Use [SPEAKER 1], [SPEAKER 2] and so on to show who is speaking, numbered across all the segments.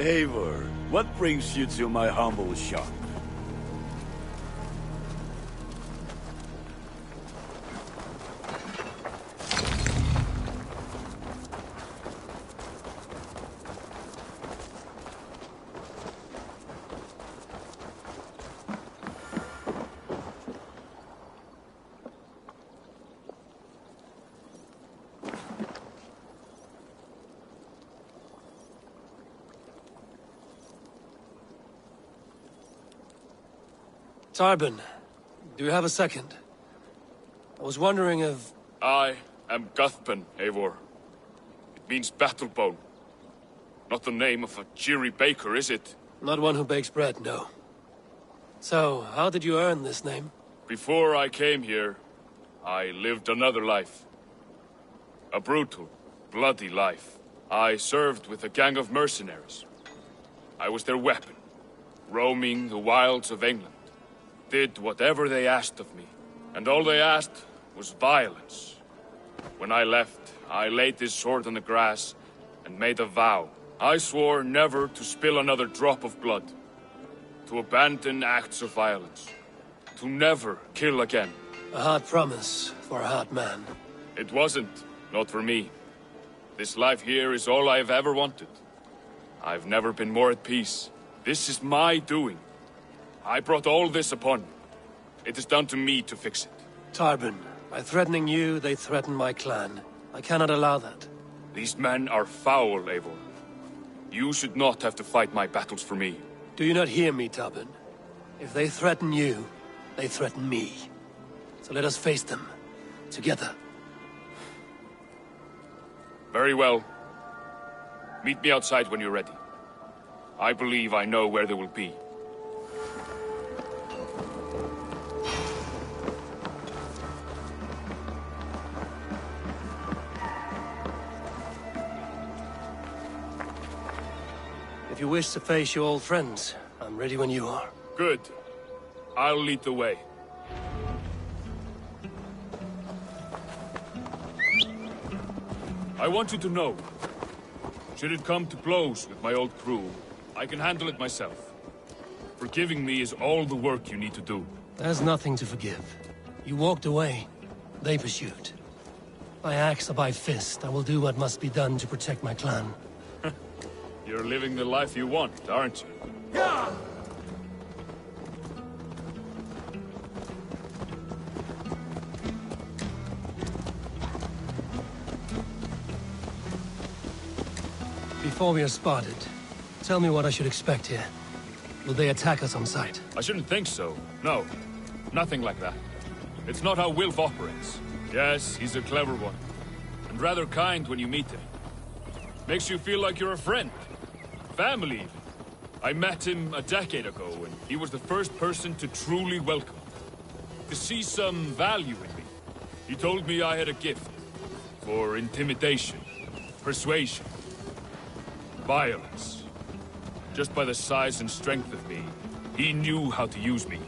[SPEAKER 1] Eivor, what brings you to my humble shop?
[SPEAKER 2] Tarbin, do you have a second? I was wondering if...
[SPEAKER 3] I am Guthpen, Eivor. It means battlebone. Not the name of a cheery baker, is it?
[SPEAKER 2] Not one who bakes bread, no. So, how did you earn this name?
[SPEAKER 3] Before I came here, I lived another life. A brutal, bloody life. I served with a gang of mercenaries. I was their weapon, roaming the wilds of England. Did whatever they asked of me. And all they asked was violence. When I left, I laid this sword on the grass and made a vow. I swore never to spill another drop of blood. To abandon acts of violence. To never kill again.
[SPEAKER 2] A hard promise for a hard man.
[SPEAKER 3] It wasn't. Not for me. This life here is all I've ever wanted. I've never been more at peace. This is my doing. I brought all this upon me. It is down to me to fix it.
[SPEAKER 2] Tarbin, by threatening you, they threaten my clan. I cannot allow that.
[SPEAKER 3] These men are foul, Eivor. You should not have to fight my battles for me.
[SPEAKER 2] Do you not hear me, Tarbin? If they threaten you, they threaten me. So let us face them. Together.
[SPEAKER 3] Very well. Meet me outside when you're ready. I believe I know where they will be.
[SPEAKER 2] If you wish to face your old friends, I'm ready when you are.
[SPEAKER 3] Good. I'll lead the way. I want you to know, should it come to blows with my old crew, I can handle it myself. Forgiving me is all the work you need to do.
[SPEAKER 2] There's nothing to forgive. You walked away. They pursued. By axe or by fist, I will do what must be done to protect my clan.
[SPEAKER 3] You're living the life you want, aren't you?
[SPEAKER 2] Before we are spotted, tell me what I should expect here. Will they attack us on sight?
[SPEAKER 3] I shouldn't think so. No. Nothing like that. It's not how Wilf operates. Yes, he's a clever one. And rather kind when you meet him. Makes you feel like you're a friend. Family, even. I met him a decade ago, and he was the first person to truly welcome me. To see some value in me. He told me I had a gift. For intimidation. Persuasion. Violence. Just by the size and strength of me, he knew how to use me.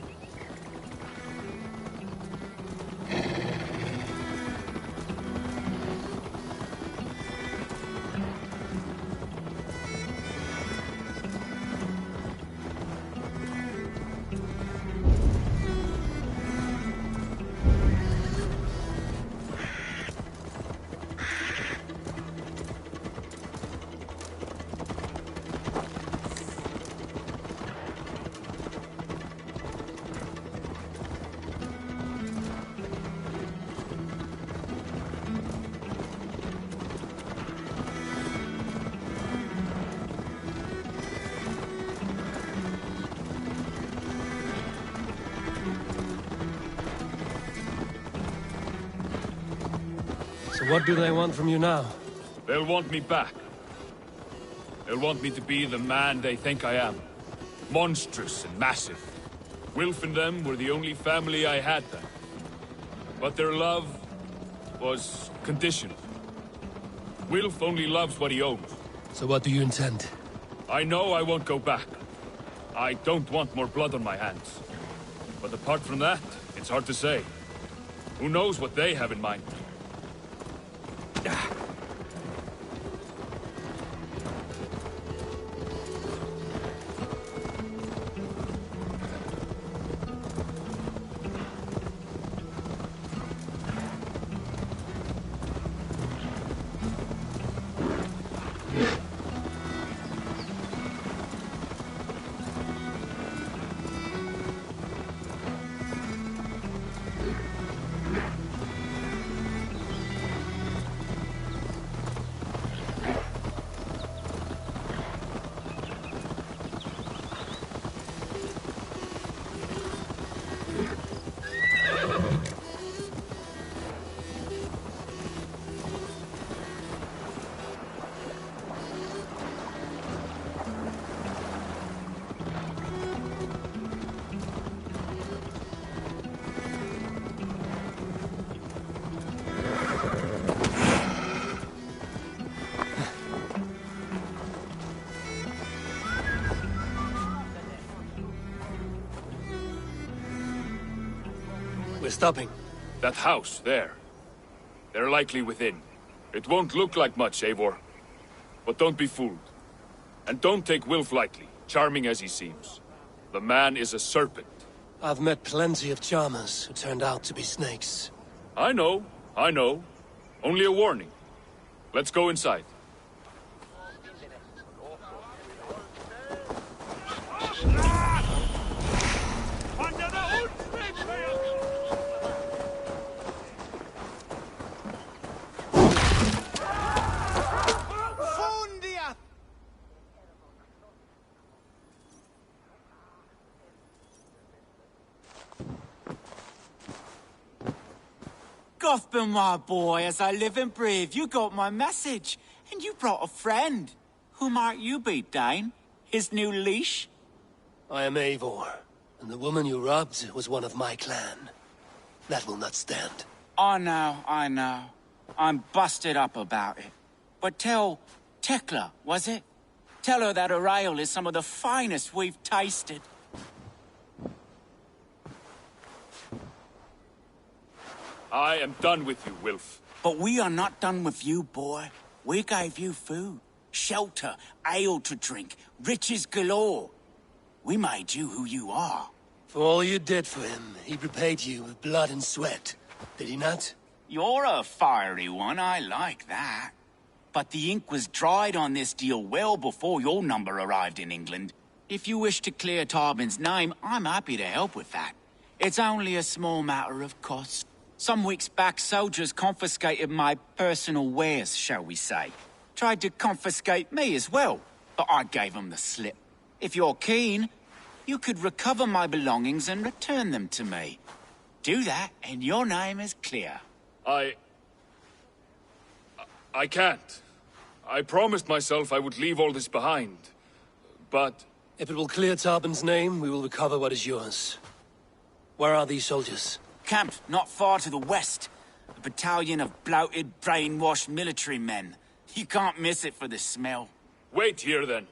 [SPEAKER 2] So what do they want from you now?
[SPEAKER 3] They'll want me back. They'll want me to be the man they think I am. Monstrous and massive. Wilf and them were the only family I had then. But their love was conditional. Wilf only loves what he owns.
[SPEAKER 2] So what do you intend?
[SPEAKER 3] I know I won't go back. I don't want more blood on my hands. But apart from that, it's hard to say. Who knows what they have in mind?
[SPEAKER 2] We're stopping.
[SPEAKER 3] That house, there. They're likely within. It won't look like much, Eivor. But don't be fooled. And don't take Wilf lightly, charming as he seems. The man is a serpent.
[SPEAKER 2] I've met plenty of charmers who turned out to be snakes.
[SPEAKER 3] I know. Only a warning. Let's go inside.
[SPEAKER 4] Gothman, my boy, as I live and breathe, you got my message. And you brought a friend. Who might you be, Dane? His new leash?
[SPEAKER 2] I am Eivor, and the woman you robbed was one of my clan. That will not stand.
[SPEAKER 4] I know. I'm busted up about it. But tell Tekla, was it? Tell her that her ale is some of the finest we've tasted.
[SPEAKER 3] I am done with you, Wilf.
[SPEAKER 4] But we are not done with you, boy. We gave you food, shelter, ale to drink, riches galore. We made you who you are.
[SPEAKER 2] For all you did for him, he repaid you with blood and sweat. Did he not?
[SPEAKER 4] You're a fiery one, I like that. But the ink was dried on this deal well before your number arrived in England. If you wish to clear Tarbin's name, I'm happy to help with that. It's only a small matter of cost. Some weeks back, soldiers confiscated my personal wares, shall we say. Tried to confiscate me as well, but I gave them the slip. If you're keen, you could recover my belongings and return them to me. Do that, and your name is clear.
[SPEAKER 3] I can't. I promised myself I would leave all this behind. But...
[SPEAKER 2] If it will clear Tarbin's name, we will recover what is yours. Where are these soldiers?
[SPEAKER 4] Camped not far to the west. A battalion of bloated, brainwashed military men. You can't miss it for the smell.
[SPEAKER 3] Wait here, then.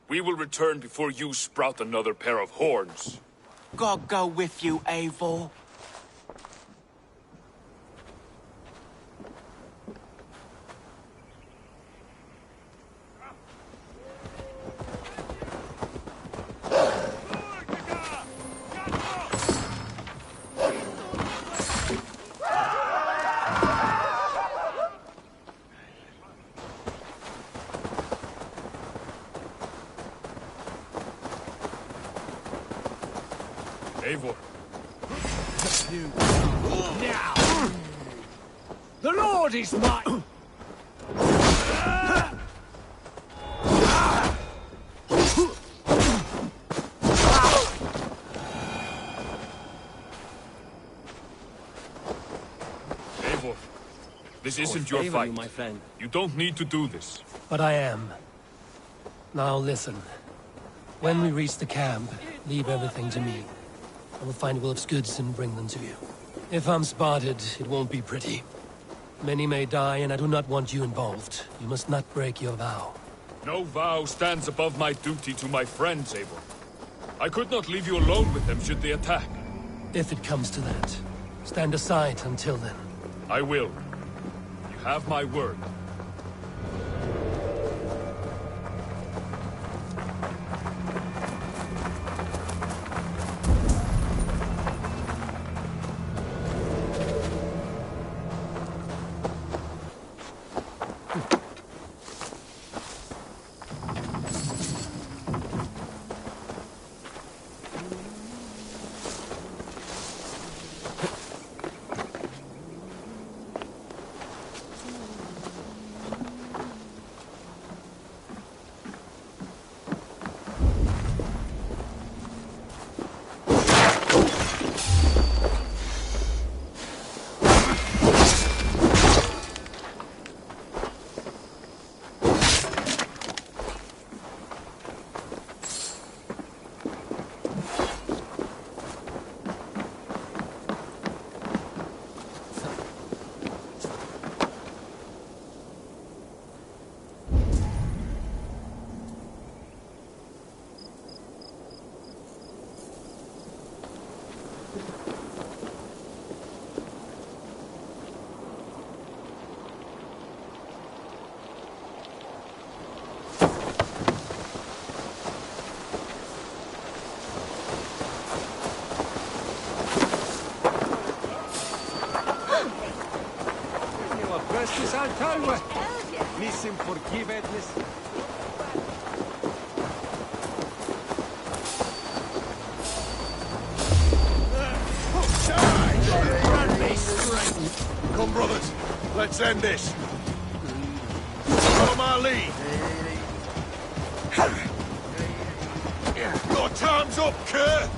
[SPEAKER 3] We will return before you sprout another pair of horns.
[SPEAKER 4] God go with you, Eivor.
[SPEAKER 3] Eivor.
[SPEAKER 5] Now! The Lord is mine!
[SPEAKER 3] Eivor, this isn't your fight.
[SPEAKER 5] my friend.
[SPEAKER 3] You don't need to do this.
[SPEAKER 2] But I am. Now listen. When we reach the camp, leave everything to me. I will find Wilf's goods and bring them to you. If I'm spotted, it won't be pretty. Many may die, and I do not want you involved. You must not break your vow.
[SPEAKER 3] No vow stands above my duty to my friends, Eivor. I could not leave you alone with them should they attack.
[SPEAKER 2] If it comes to that, stand aside until then.
[SPEAKER 3] I will. You have my word.
[SPEAKER 5] Justice Altower. Listen, forgiveness.
[SPEAKER 6] Come, brothers. Let's end this. Follow my lead. Your time's up, Kerr.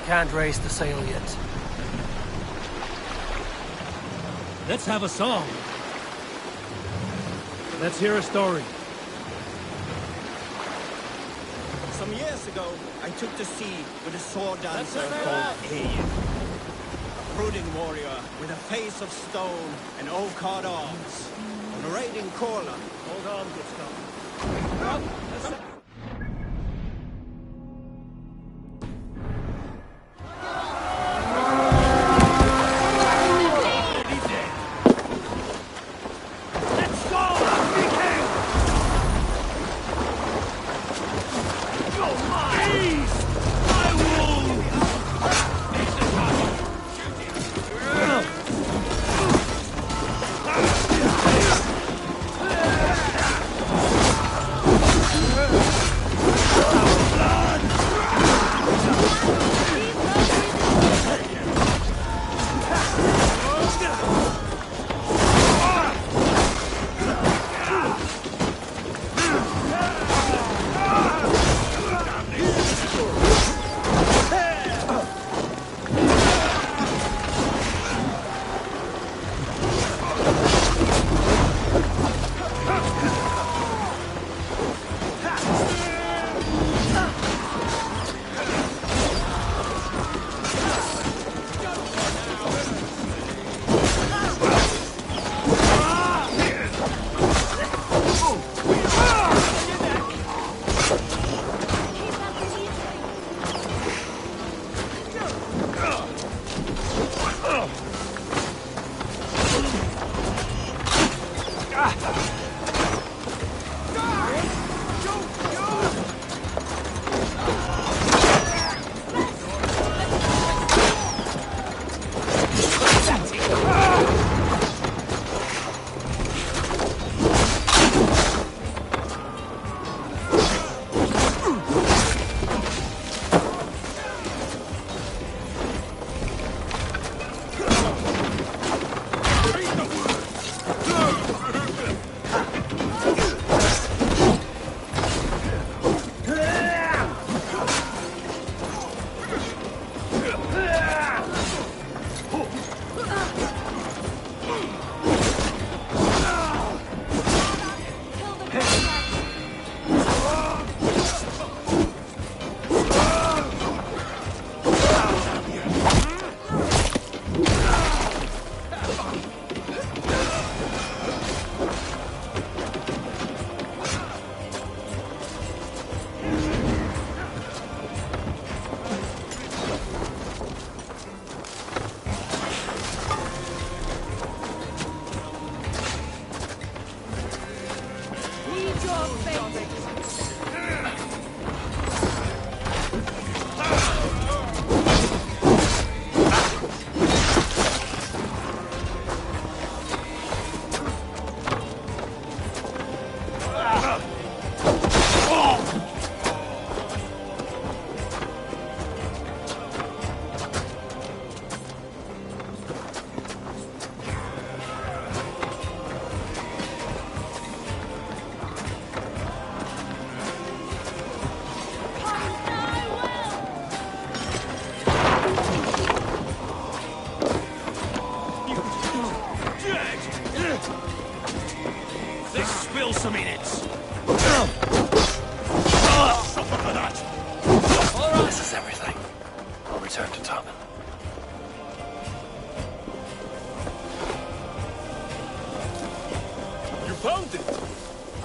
[SPEAKER 2] Can't raise the sail yet. Let's have a song. Let's hear a story.
[SPEAKER 7] Some years ago, I took to sea with a sword dancer called Aeon. A brooding warrior with a face of stone and oak-hard arms. On a raiding caller.
[SPEAKER 2] Hold on, Gustav.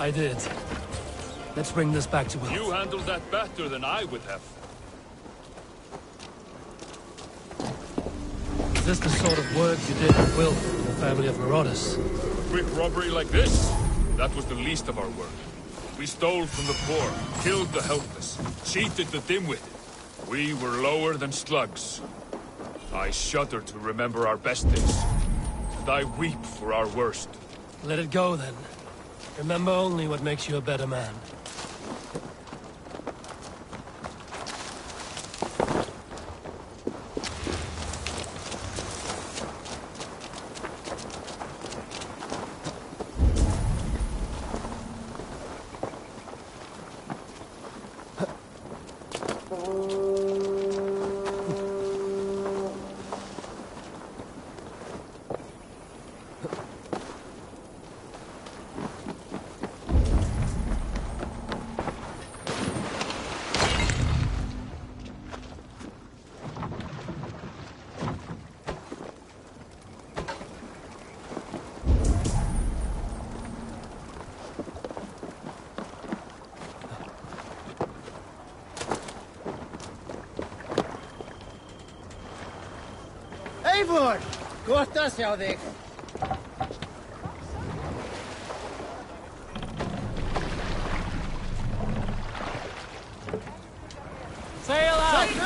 [SPEAKER 2] I did. Let's bring this back to Will.
[SPEAKER 3] You handled that better than I would have.
[SPEAKER 2] Is this the sort of work you did with Will and the family of marauders?
[SPEAKER 3] A quick robbery like this? That was the least of our work. We stole from the poor, killed the helpless, cheated the dim-witted. We were lower than slugs. I shudder to remember our best days, and I weep for our worst.
[SPEAKER 2] Let it go, then. Remember only what makes you a better man.
[SPEAKER 7] Eivor! Gott að sjá þig!
[SPEAKER 2] Sail out!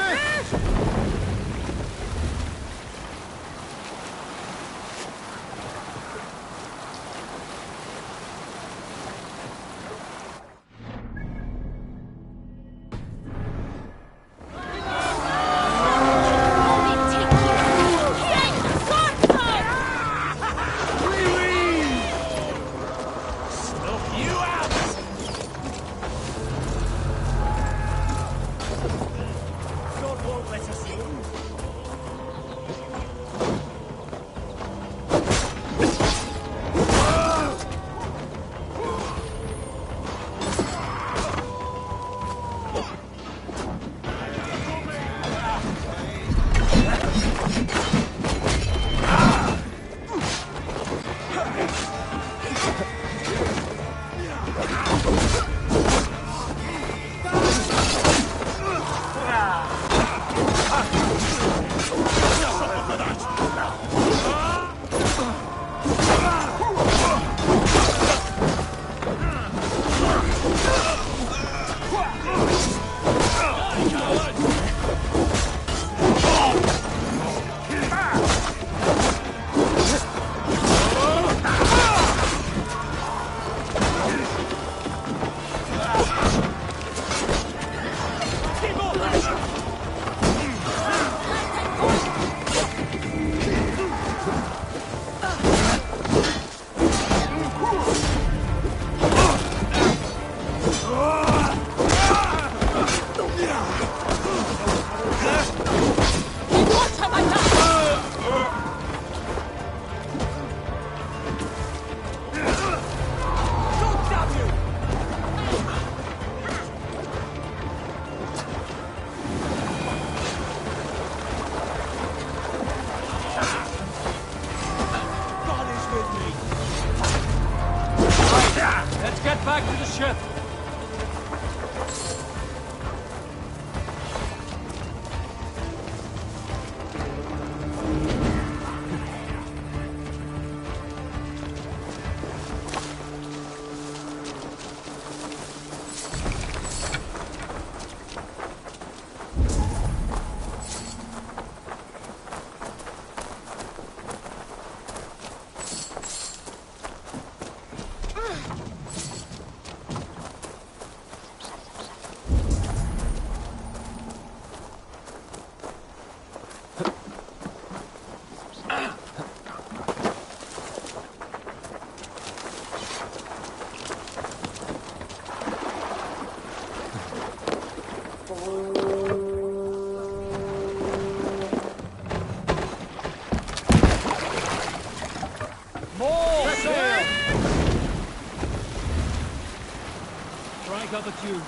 [SPEAKER 2] Strike up a tune.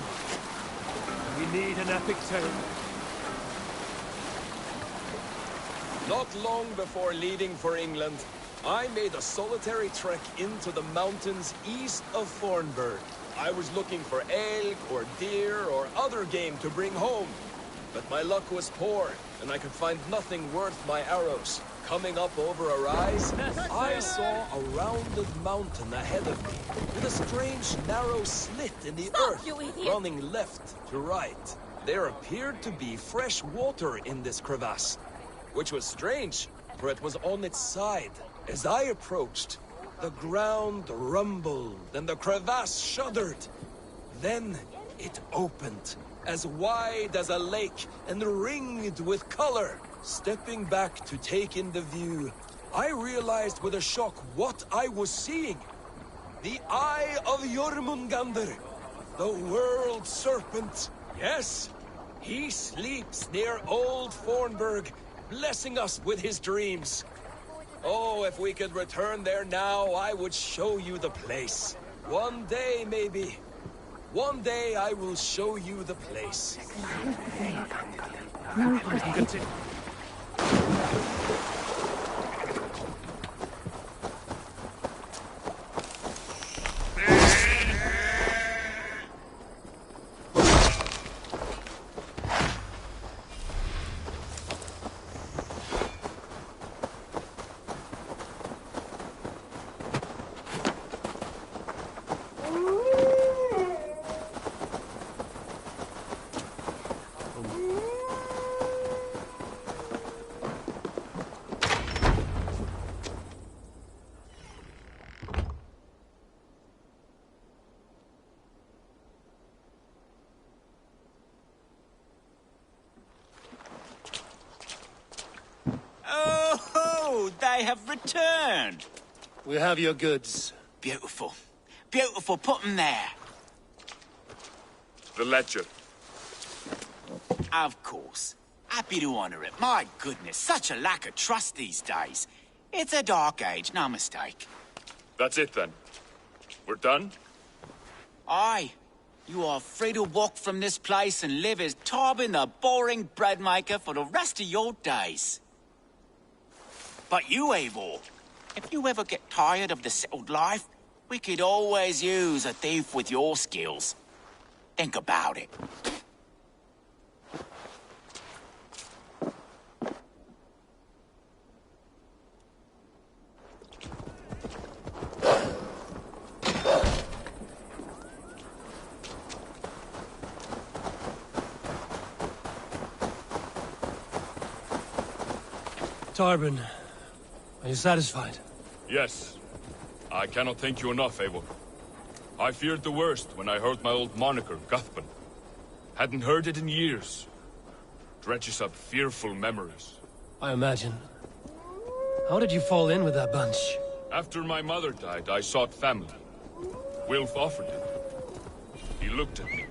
[SPEAKER 2] We need an epic tale.
[SPEAKER 8] Not long before leaving for England, I made a solitary trek into the mountains east of Thornburg. I was looking for elk or deer or other game to bring home. But my luck was poor, and I could find nothing worth my arrows. Coming up over a rise, I saw a rounded mountain ahead of me, with a strange narrow slit in the earth, running left to right. There appeared to be fresh water in this crevasse, which was strange, for it was on its side. As I approached, the ground rumbled and the crevasse shuddered. Then it opened, as wide as a lake and ringed with color. Stepping back to take in the view, I realized with a shock what I was seeing. The Eye of Jormungandr, the World Serpent. Yes, he sleeps near Old Thornburg, blessing us with his dreams. Oh, if we could return there now, I would show you the place. One day, maybe. One day I will show you the place.
[SPEAKER 4] Oh, they have returned.
[SPEAKER 2] We have your goods.
[SPEAKER 4] Beautiful. Beautiful. Put them there.
[SPEAKER 3] The ledger.
[SPEAKER 4] Of course. Happy to honor it. My goodness, such a lack of trust these days. It's a dark age, no mistake.
[SPEAKER 3] That's it then. We're done?
[SPEAKER 4] Aye. You are free to walk from this place and live as Tobin the boring bread maker for the rest of your days. But you, Eivor, if you ever get tired of the settled life, we could always use a thief with your skills. Think about it.
[SPEAKER 2] Tarbin, are you satisfied?
[SPEAKER 3] Yes. I cannot thank you enough, Eivor. I feared the worst when I heard my old moniker, Guthban. Hadn't heard it in years. Dredges up fearful memories.
[SPEAKER 2] I imagine. How did you fall in with that bunch?
[SPEAKER 3] After my mother died, I sought family. Wilf offered it. He looked at me,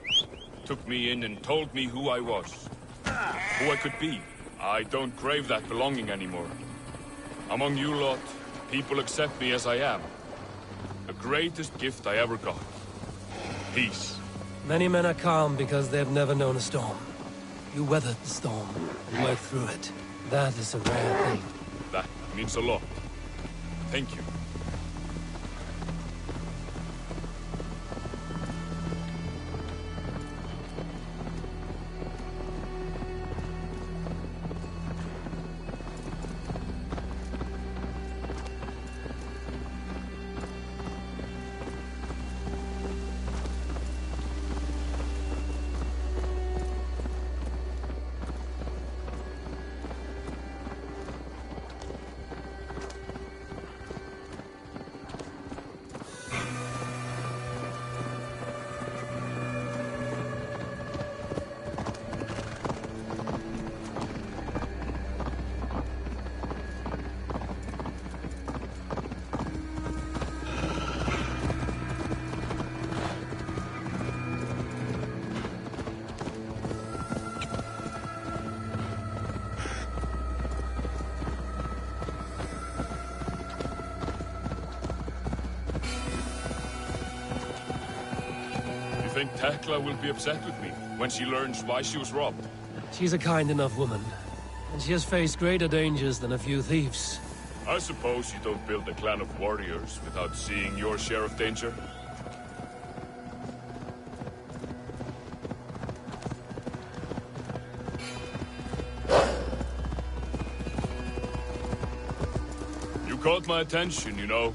[SPEAKER 3] took me in and told me who I was. Who I could be. I don't crave that belonging anymore. Among you lot, people accept me as I am. The greatest gift I ever got. Peace.
[SPEAKER 2] Many men are calm because they've never known a storm. You weathered the storm and worked through it. That is a rare thing.
[SPEAKER 3] That means a lot. Thank you. think Tekla will be upset with me when she learns why she was robbed?
[SPEAKER 2] She's a kind enough woman, and she has faced greater dangers than a few thieves.
[SPEAKER 3] I suppose you don't build a clan of warriors without seeing your share of danger? You caught my attention, you know.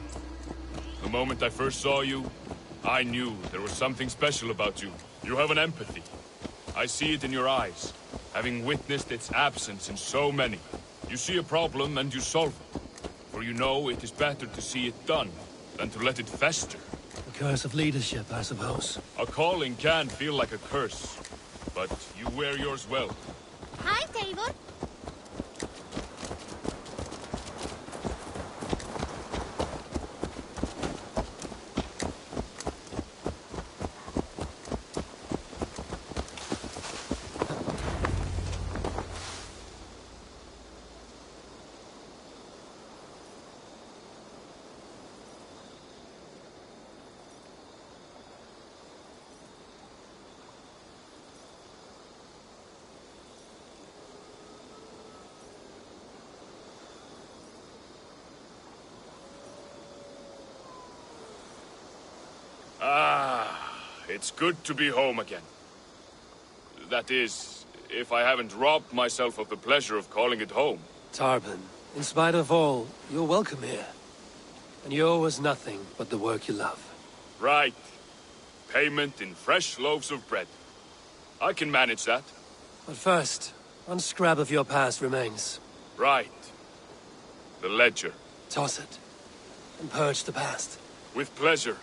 [SPEAKER 3] The moment I first saw you, I knew there was something special about you. You have an empathy. I see it in your eyes, having witnessed its absence in so many. You see a problem and you solve it. For you know it is better to see it done than to let it fester.
[SPEAKER 2] The curse of leadership, I suppose.
[SPEAKER 3] A calling can feel like a curse, but you wear yours well.
[SPEAKER 9] Hi, David.
[SPEAKER 3] It's good to be home again. That is, if I haven't robbed myself of the pleasure of calling it home.
[SPEAKER 2] Tarban, in spite of all, you're welcome here. And you owe us nothing but the work you love.
[SPEAKER 3] Right. Payment in fresh loaves of bread. I can manage that.
[SPEAKER 2] But first, one scrap of your past remains.
[SPEAKER 3] Right. The ledger.
[SPEAKER 2] Toss it, and purge the past.
[SPEAKER 3] With pleasure.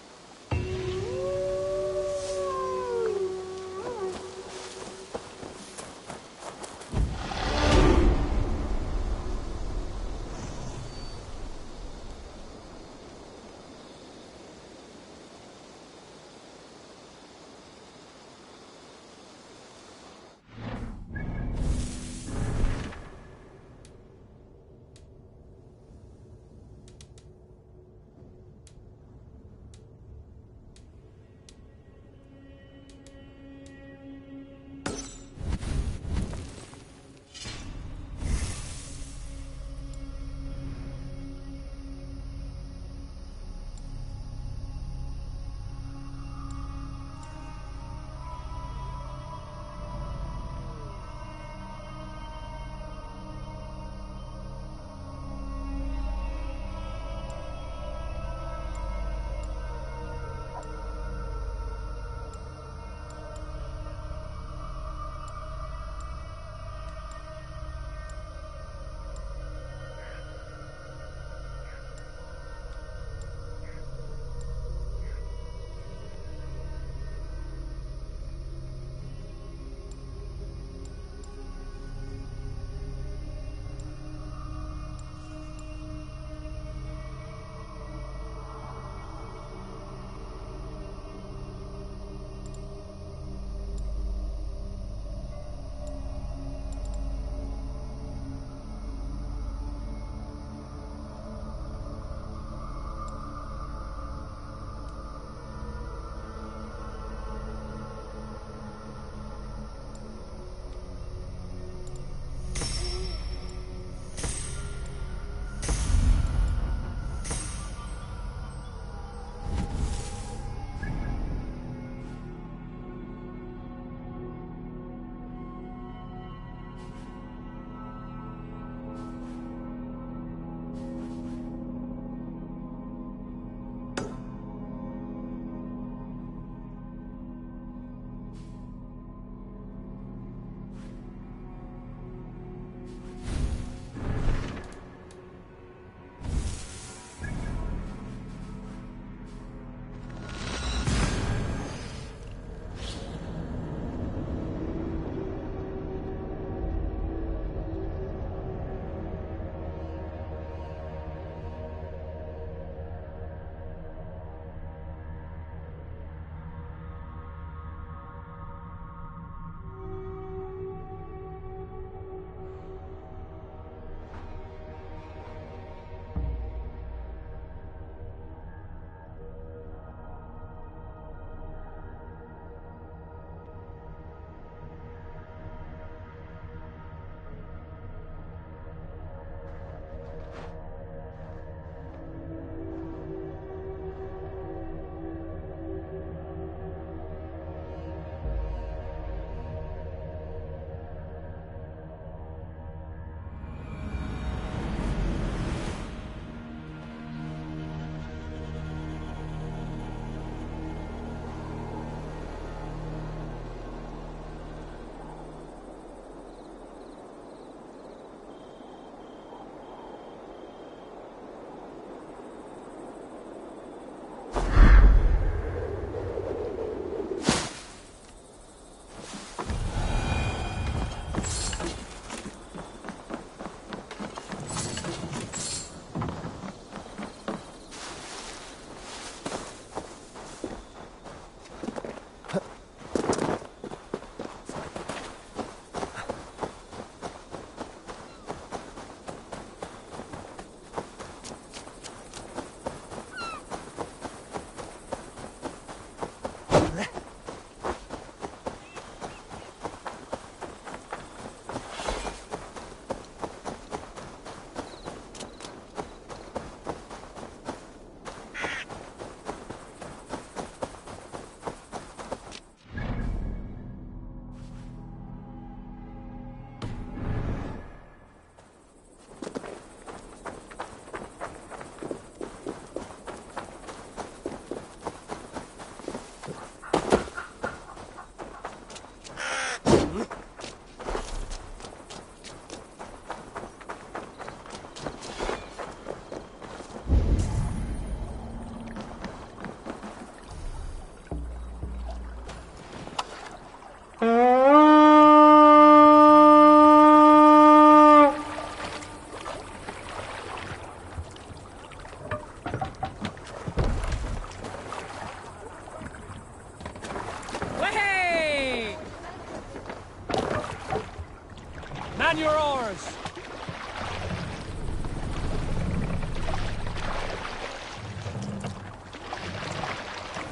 [SPEAKER 2] your oars!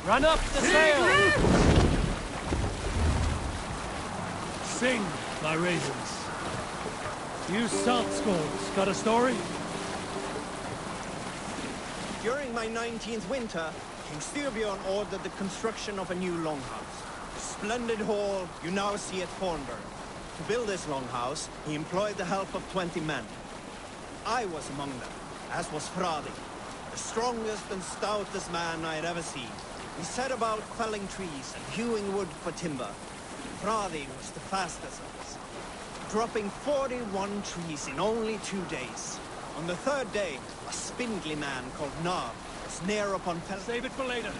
[SPEAKER 2] Run up the sail! Sing, my ravens. You salt skulls, got a story?
[SPEAKER 7] During my 19th winter, King Styrbjorn ordered the construction of a new longhouse. The splendid hall you now see at Thornburg. To build this longhouse, he employed the help of 20 men. I was among them, as was Fradi, the strongest and stoutest man I had ever seen. We set about felling trees and hewing wood for timber. Fradi was the fastest of us, dropping 41 trees in only 2 days. On the third day, a spindly man called Nav was near upon fell.
[SPEAKER 2] Save it for later.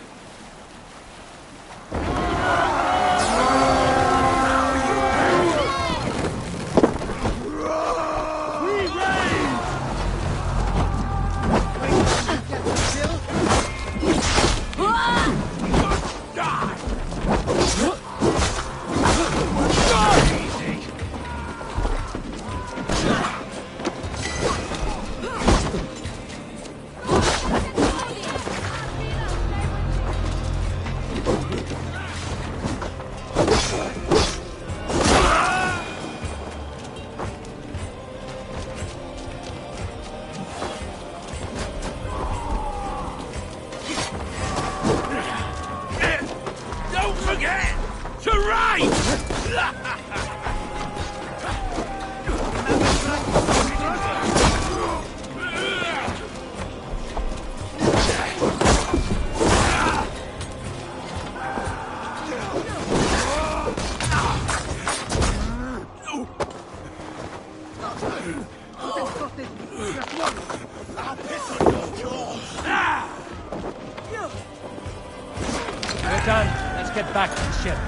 [SPEAKER 2] We're done. Let's get back to the ship.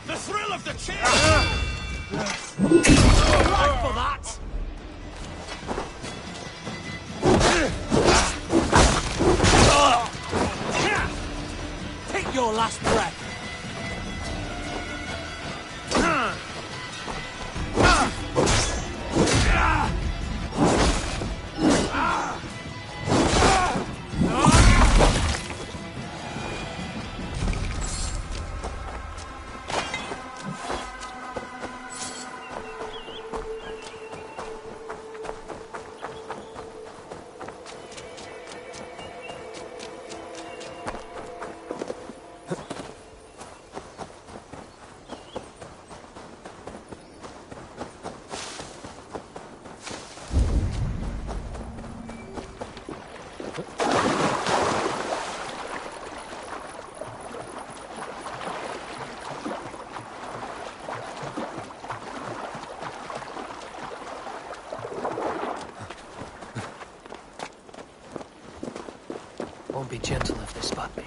[SPEAKER 6] The thrill of the chase!
[SPEAKER 2] Right for that! Take your last breath! gentle if they spot me.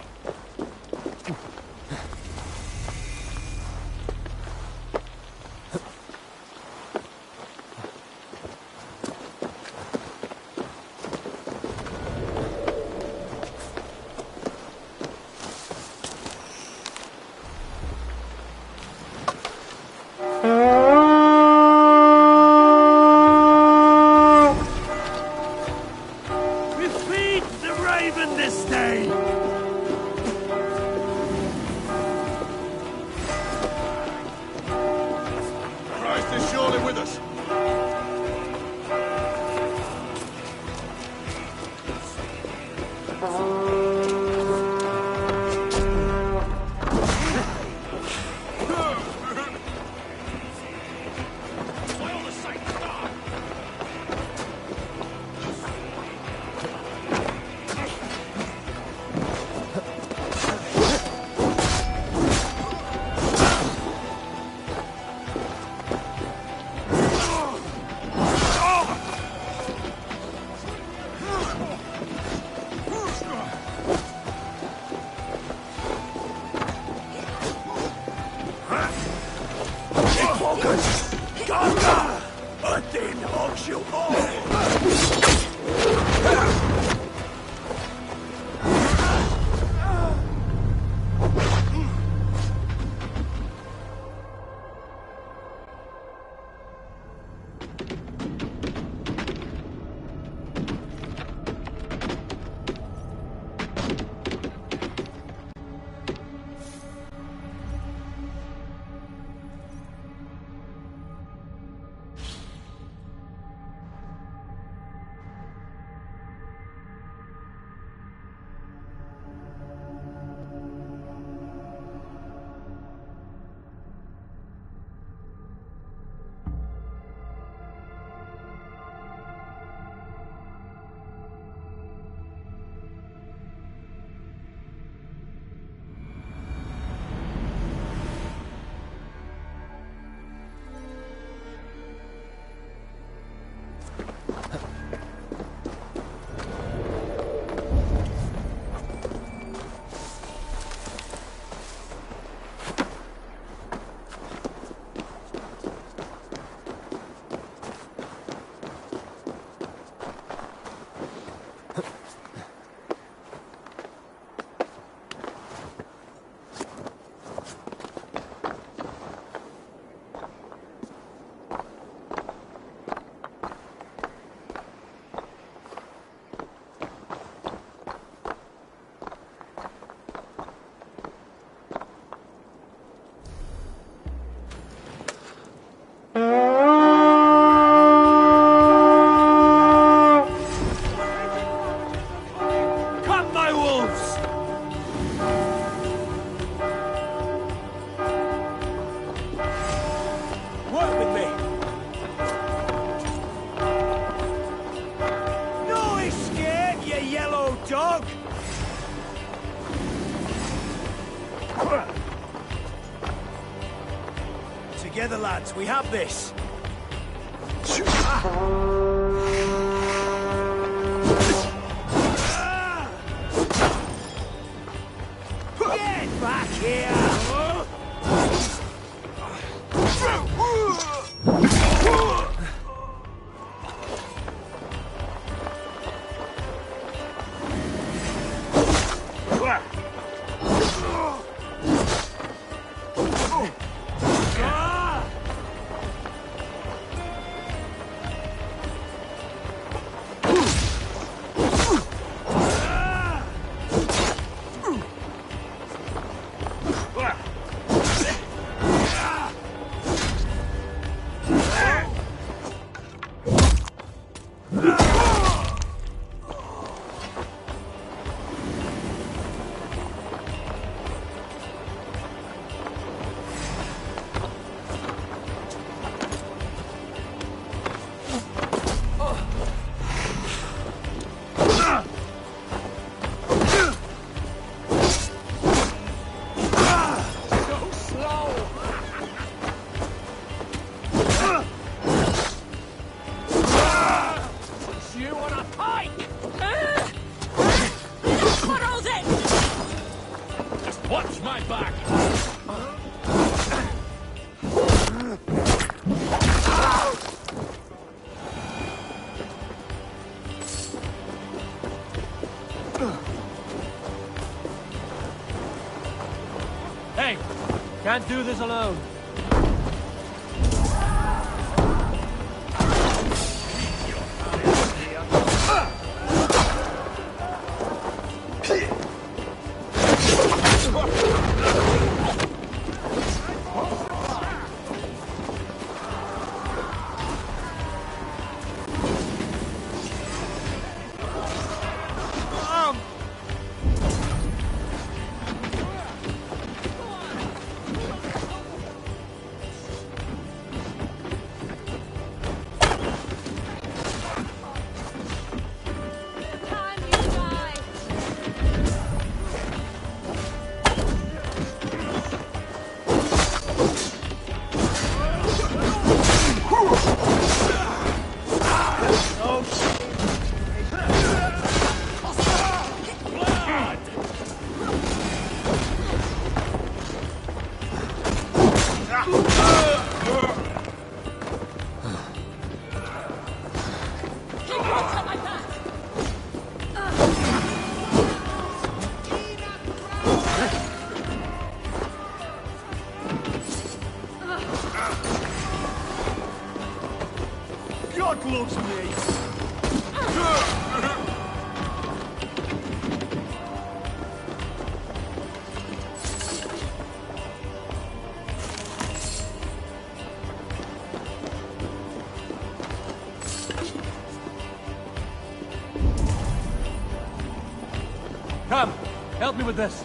[SPEAKER 10] Together, lads, we have this. Get back here!
[SPEAKER 2] Can't do this alone.
[SPEAKER 10] God loves me!
[SPEAKER 2] Come, help me with this.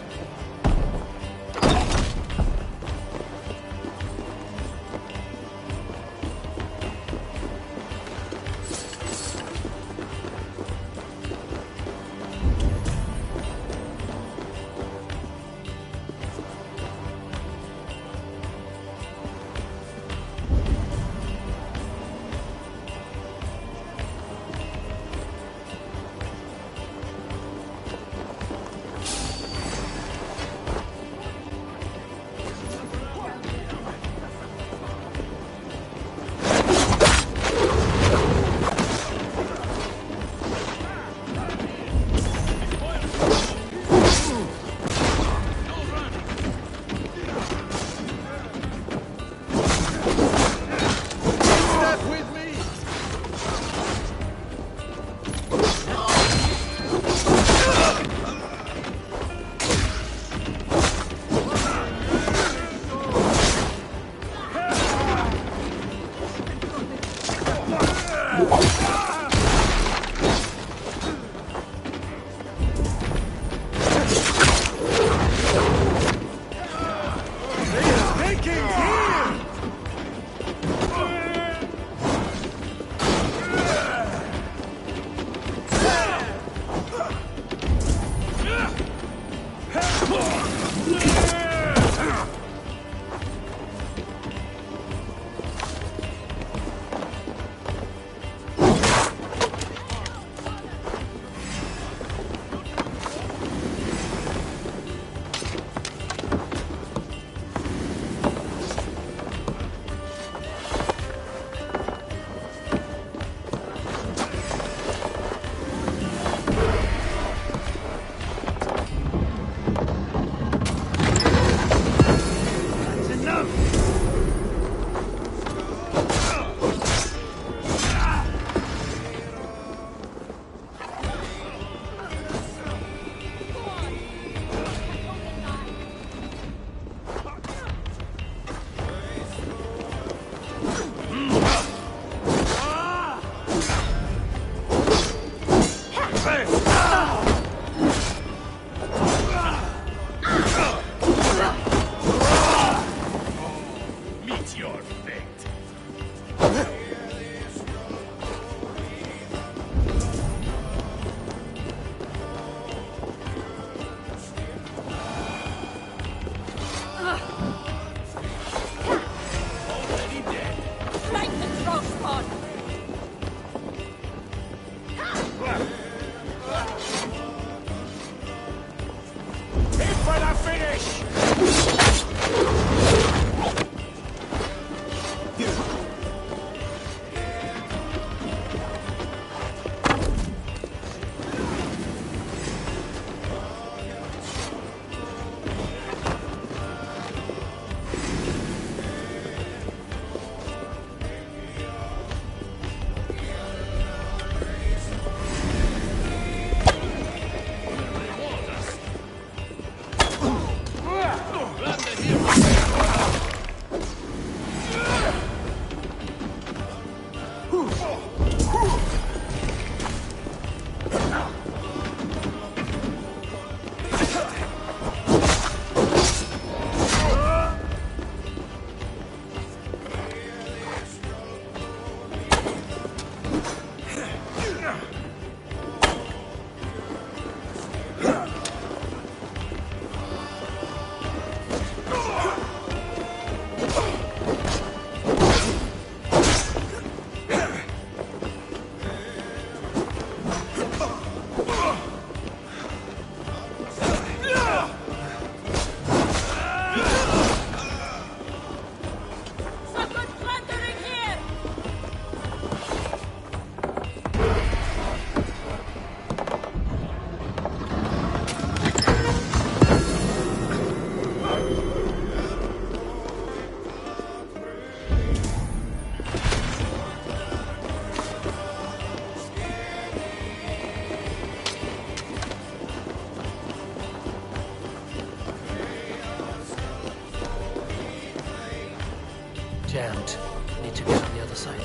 [SPEAKER 2] Jammed. Need to get on the other side.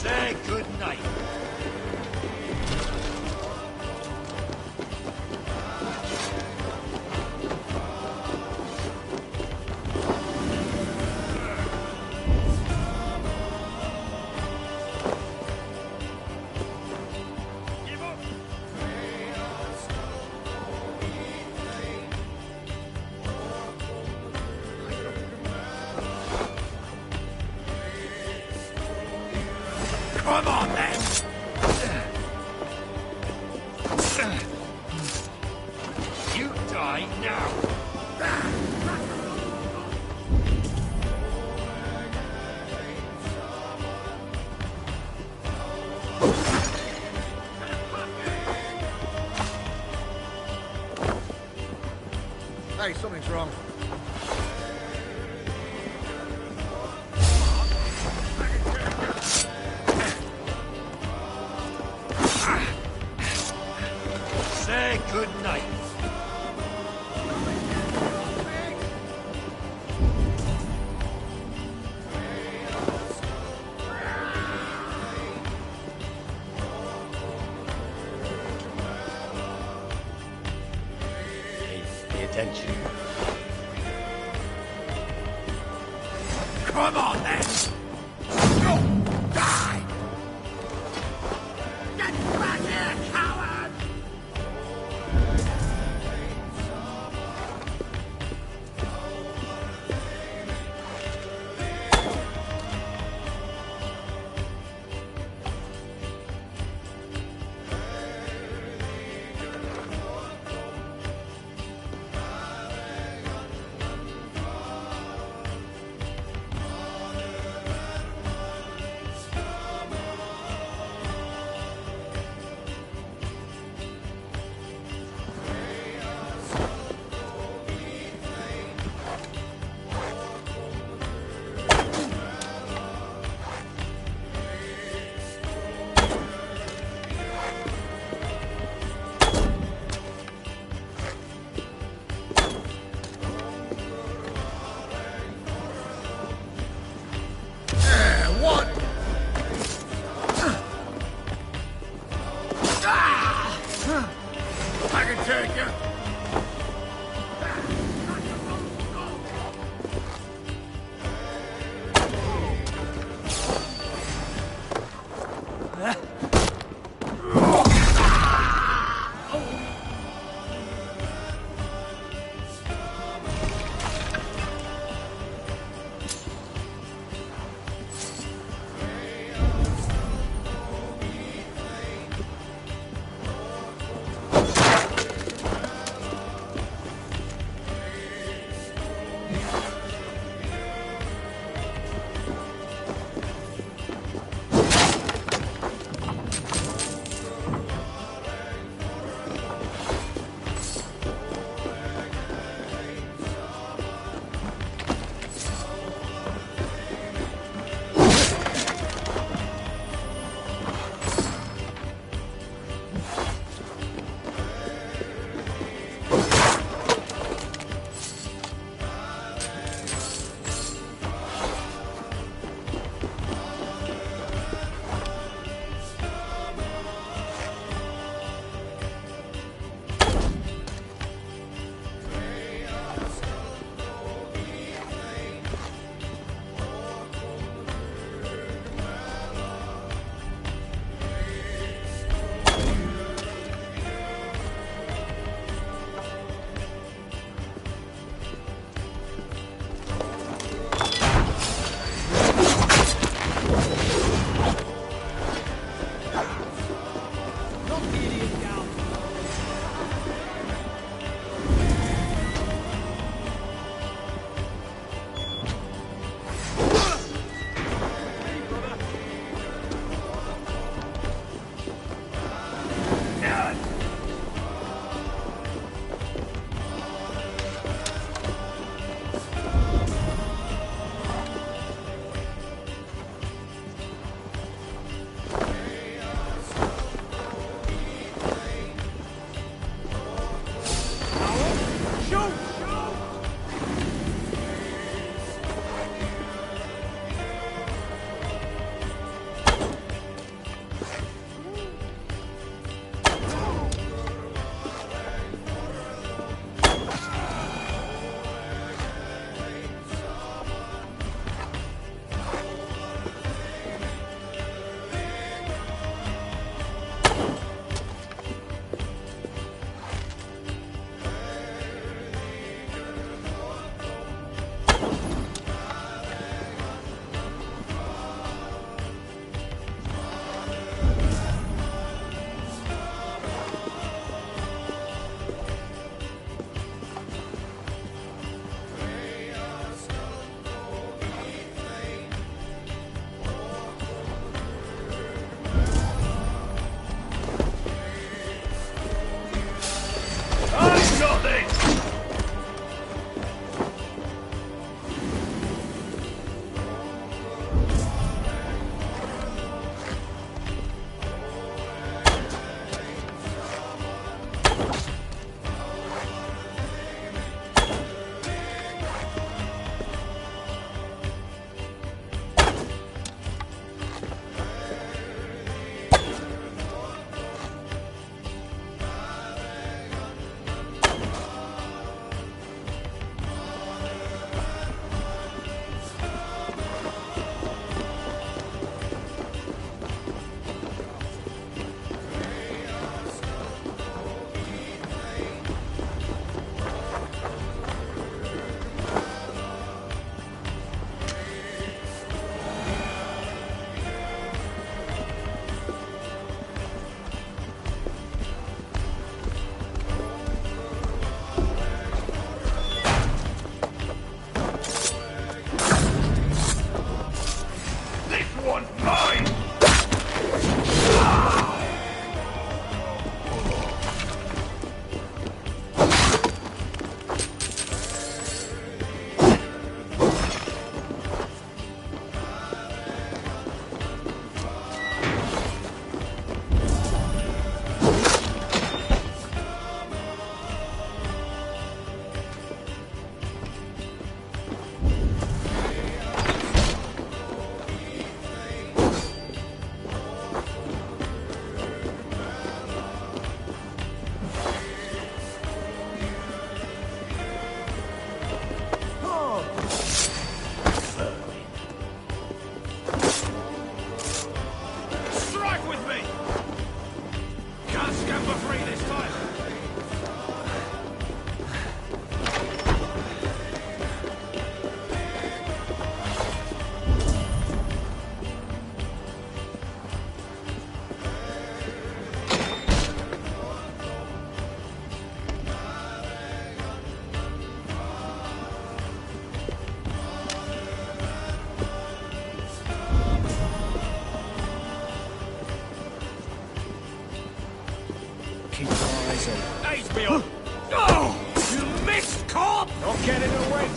[SPEAKER 10] Say good night. Come on, then! You die now! Hey, something's wrong. Say good night. Pay attention. Come on, then! Go! Die! Get back here, coward!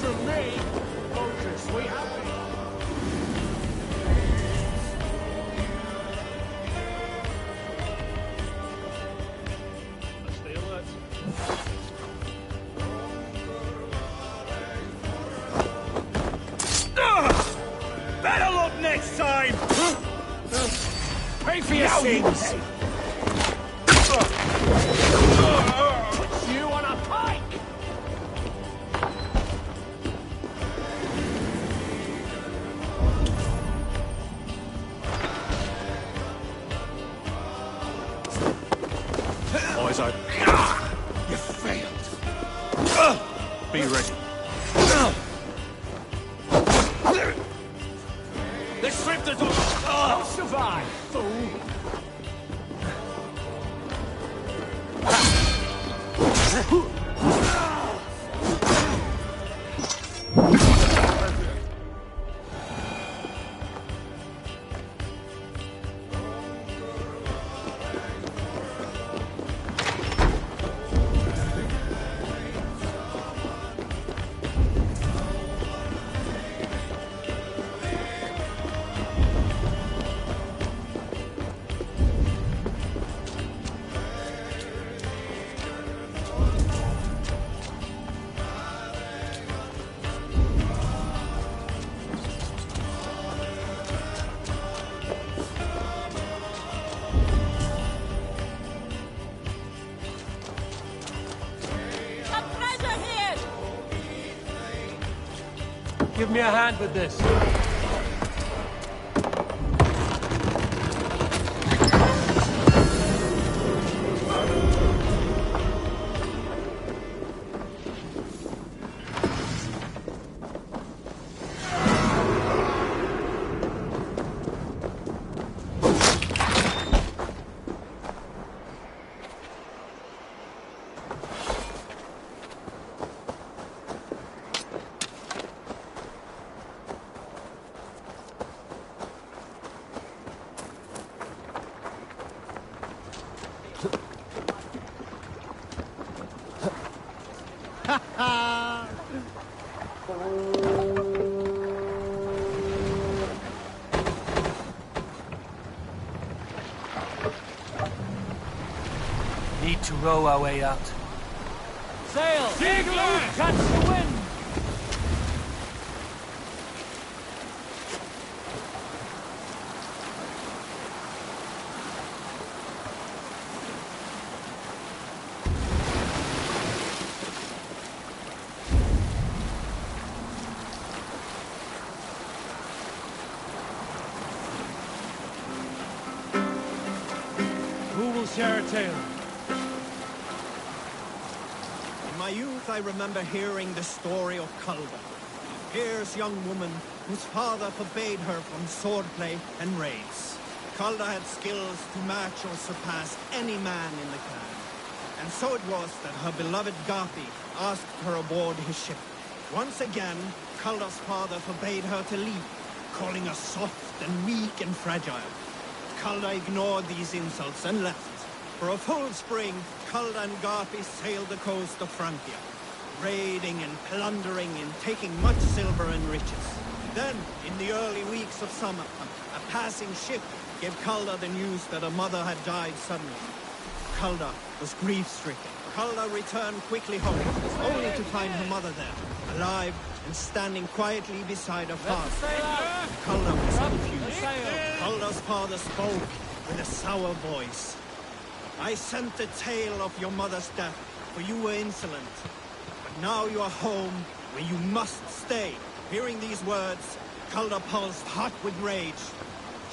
[SPEAKER 5] from me. Vultures, we happy.
[SPEAKER 3] Stay alert.
[SPEAKER 5] Better luck next time! Pay for your sins! Puts you on a pike!
[SPEAKER 6] Eyes open.
[SPEAKER 5] You failed.
[SPEAKER 6] Be ready.
[SPEAKER 5] They stripped the door! Don't survive, fool!
[SPEAKER 2] Give me a hand with this. Need to row our way out. Sail! Dig loose! Catch the wind!
[SPEAKER 5] Who will share a tale?
[SPEAKER 7] In my youth, I remember hearing the story of Calda, a fierce young woman whose father forbade her from swordplay and raids. Calda had skills to match or surpass any man in the clan. And so it was that her beloved Garthi asked her aboard his ship. Once again, Calda's father forbade her to leave, calling her soft and weak and fragile. Calda ignored these insults and left. For a full spring, Calda and Garthi sailed the coast of Francia, raiding and plundering and taking much silver and riches. Then, in the early weeks of summer, a passing ship gave Calda the news that her mother had died suddenly. Calda was grief-stricken. Calda returned quickly home, only to find her mother there, alive and standing quietly beside her father. Calda was confused. Calda's father spoke with a sour voice. I sent the tale of your mother's death, for you were insolent. But now you are home, where you must stay. Hearing these words, Calda pulsed hot with rage.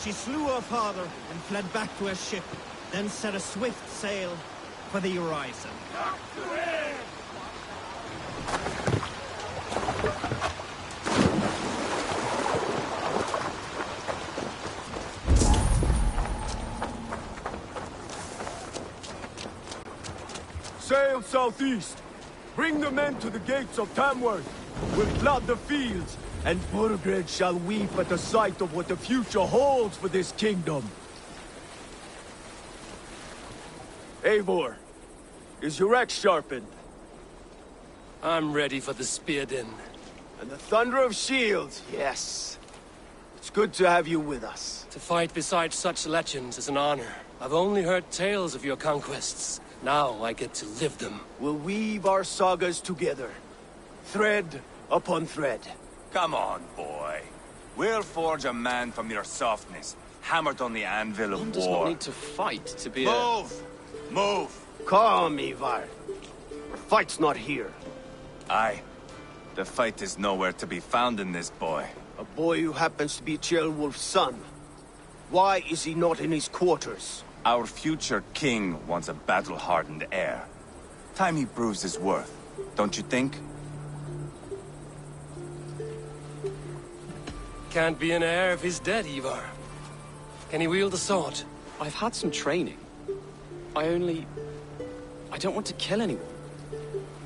[SPEAKER 7] She slew her father and fled back to her ship, then set a swift sail for the horizon.
[SPEAKER 1] Sail southeast. Bring the men to the gates of Tamworth. We'll flood the fields, and Burgred shall weep at the sight of what the future holds for this kingdom. Eivor, is your axe sharpened?
[SPEAKER 2] I'm ready for the spear din.
[SPEAKER 1] And the thunder of shields, yes. It's good to have you with us.
[SPEAKER 2] To fight beside such legends is an honor. I've only heard tales of your conquests. Now I get to live them.
[SPEAKER 1] We'll weave our sagas together. Thread upon thread.
[SPEAKER 11] Come on, boy. We'll forge a man from your softness, hammered on the anvil of
[SPEAKER 12] One
[SPEAKER 11] war.
[SPEAKER 12] does not need to fight to be
[SPEAKER 11] Move! Move!
[SPEAKER 1] Calm, Ivar. The fight's not here.
[SPEAKER 11] Aye. The fight is nowhere to be found in this boy.
[SPEAKER 1] A boy who happens to be Ceolwulf's son. Why is he not in his quarters?
[SPEAKER 11] Our future king wants a battle-hardened heir. Time he proves his worth, don't you think?
[SPEAKER 2] Can't be an heir if he's dead, Ivar. Can he wield a sword?
[SPEAKER 12] I've had some training. I don't want to kill anyone.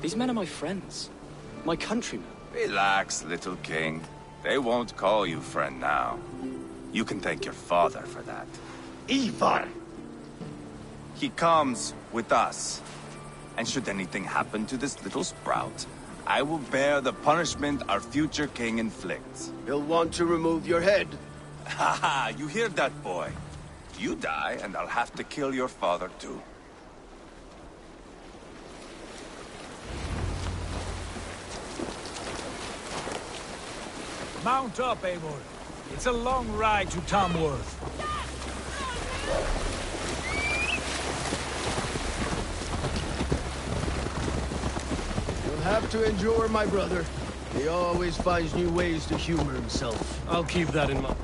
[SPEAKER 12] These men are my friends. My countrymen.
[SPEAKER 11] Relax, little king. They won't call you friend now. You can thank your father for that.
[SPEAKER 1] Ivar!
[SPEAKER 11] He comes with us. And should anything happen to this little sprout, I will bear the punishment our future king inflicts.
[SPEAKER 1] He'll want to remove your head.
[SPEAKER 11] Haha, you hear that, boy? You die, and I'll have to kill your father, too.
[SPEAKER 5] Mount up, Eivor. It's a long ride to Tamworth.
[SPEAKER 1] You'll have to endure, my brother. He always finds new ways to humor himself.
[SPEAKER 2] I'll keep that in mind.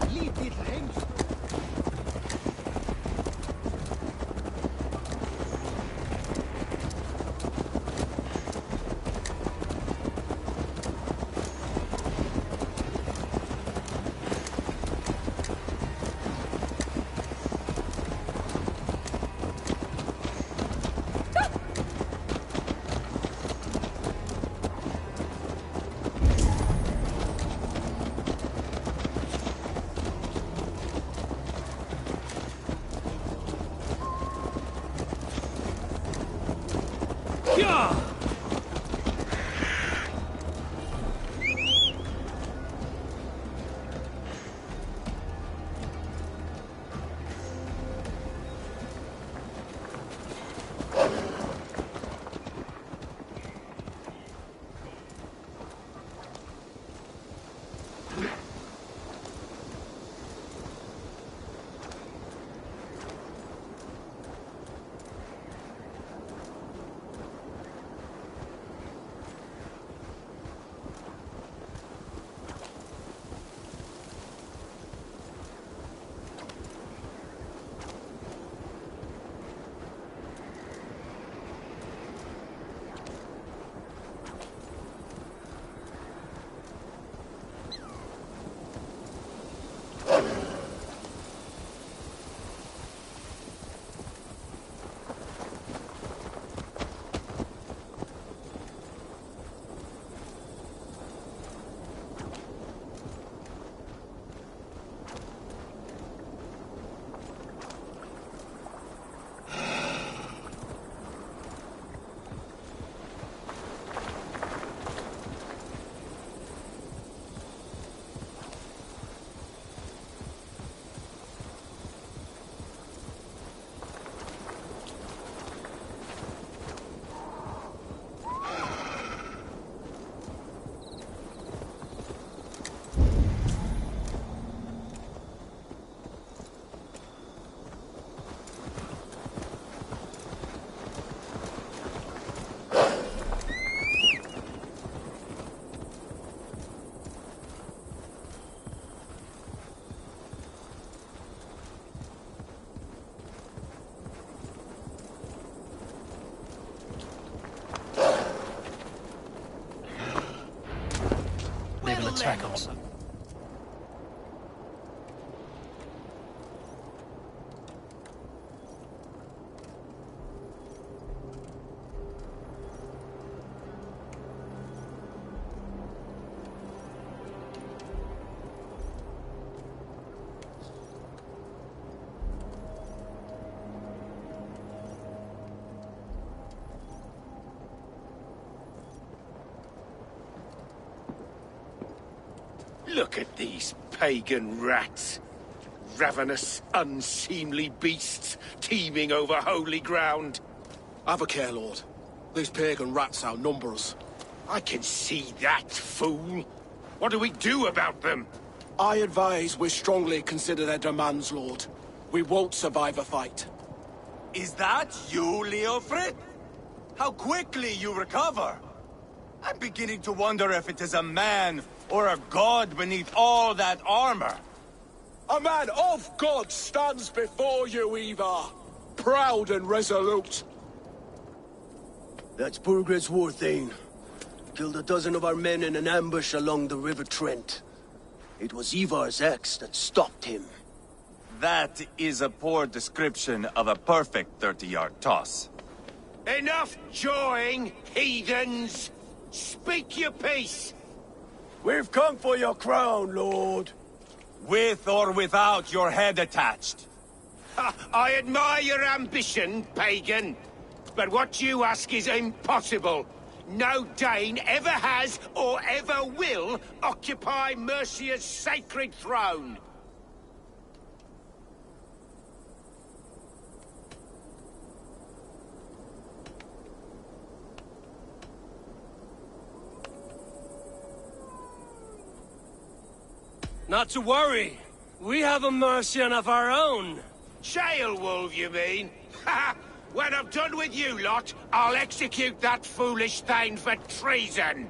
[SPEAKER 2] Attack us.
[SPEAKER 6] Look at these pagan rats. Ravenous, unseemly beasts teeming over holy ground.
[SPEAKER 5] Have a care, Lord. These pagan rats outnumber us.
[SPEAKER 6] I can see that, fool. What do we do about them?
[SPEAKER 5] I advise we strongly consider their demands, Lord. We won't survive a fight.
[SPEAKER 11] Is that you, Leofrid? How quickly you recover! I'm beginning to wonder if it is a man or a god beneath all that armor.
[SPEAKER 5] A man of God stands before you, Ivar. Proud and resolute.
[SPEAKER 1] That's Burgred's war thane. Killed a dozen of our men in an ambush along the River Trent. It was Ivar's axe that stopped him.
[SPEAKER 11] That is a poor description of a perfect 30-yard toss.
[SPEAKER 6] Enough jawing, heathens! Speak your piece!
[SPEAKER 1] We've come for your crown, Lord.
[SPEAKER 11] With or without your head attached.
[SPEAKER 6] Ha, I admire your ambition, pagan. But what you ask is impossible. No Dane ever has or ever will occupy Mercia's sacred throne.
[SPEAKER 2] Not to worry. We have a Mercian of our own.
[SPEAKER 6] Wolf, you mean? Ha! When I'm done with you lot, I'll execute that foolish thing for treason.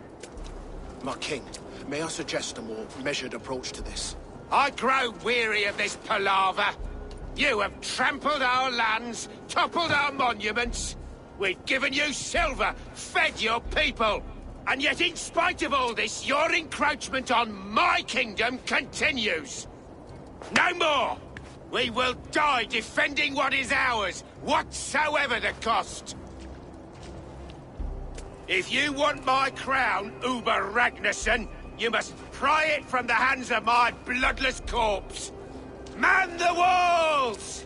[SPEAKER 5] My king, may I suggest a more measured approach to this?
[SPEAKER 6] I grow weary of this palaver. You have trampled our lands, toppled our monuments. We've given you silver, fed your people. And yet, in spite of all this, your encroachment on my kingdom continues. No more! We will die defending what is ours, whatsoever the cost. If you want my crown, Uber Ragnarsson, you must pry it from the hands of my bloodless corpse. Man the walls!